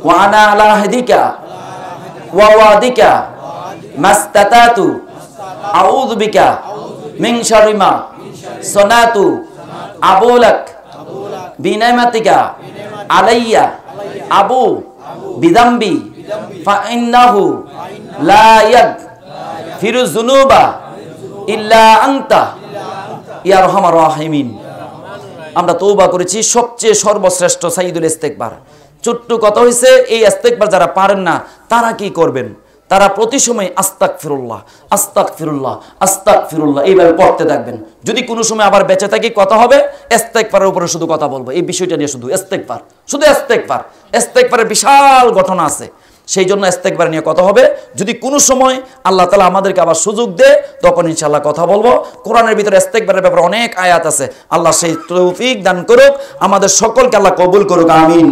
ওয়া আনা আলা আহদিকা ওয়া ওয়াদিকা মাস্তাতাতু আউযু বিকা মিন শাররি মা সানাতু আবুলাক বিনিমাতিকা আলাইয়া আবু বিদাম্বি ফা ইন্নাহু লা ইয়াগফিরু যুনুবা ইল্লা আনতা ইয়া আরহামার রাহিমিন। আমরা তওবা করেছি সবচেয়ে সর্বশ্রেষ্ঠ সাইয়্যিদুল ইস্তিগফার। ছোট্ট কথা হইছে, এই ইস্তিগফার যারা পারেন না তারা কি করবেন? তারা প্রতি সময় আস্তাগফিরুল্লাহ আস্তাগফিরুল্লাহ আস্তাগফিরুল্লাহ এইভাবে পড়তে থাকবেন। যদি কোনো সময় আবার বেঁচে থাকি কথা হবে ইস্তিগফারের উপরে শুধু কথা বলবো, এই বিষয়টা নিয়ে শুধু ইস্তিগফার, শুধু ইস্তিগফার। ইস্তিগফারের বিশাল ঘটনা আছে, সেই জন্য ইস্তিগফার নিয়ে কথা হবে। যদি কোনো সময় আল্লাহ তাআলা আমাদেরকে আবার সুযোগ দেয় তখন ইনশাআল্লাহ কথা বলবো। কোরআনের ভিতরে ইস্তিগফারের ব্যাপারে অনেক আয়াত আছে, আল্লাহ সেই তৌফিক দান করুক, আমাদের সকলকে আল্লাহ কবুল করুক, আমিন।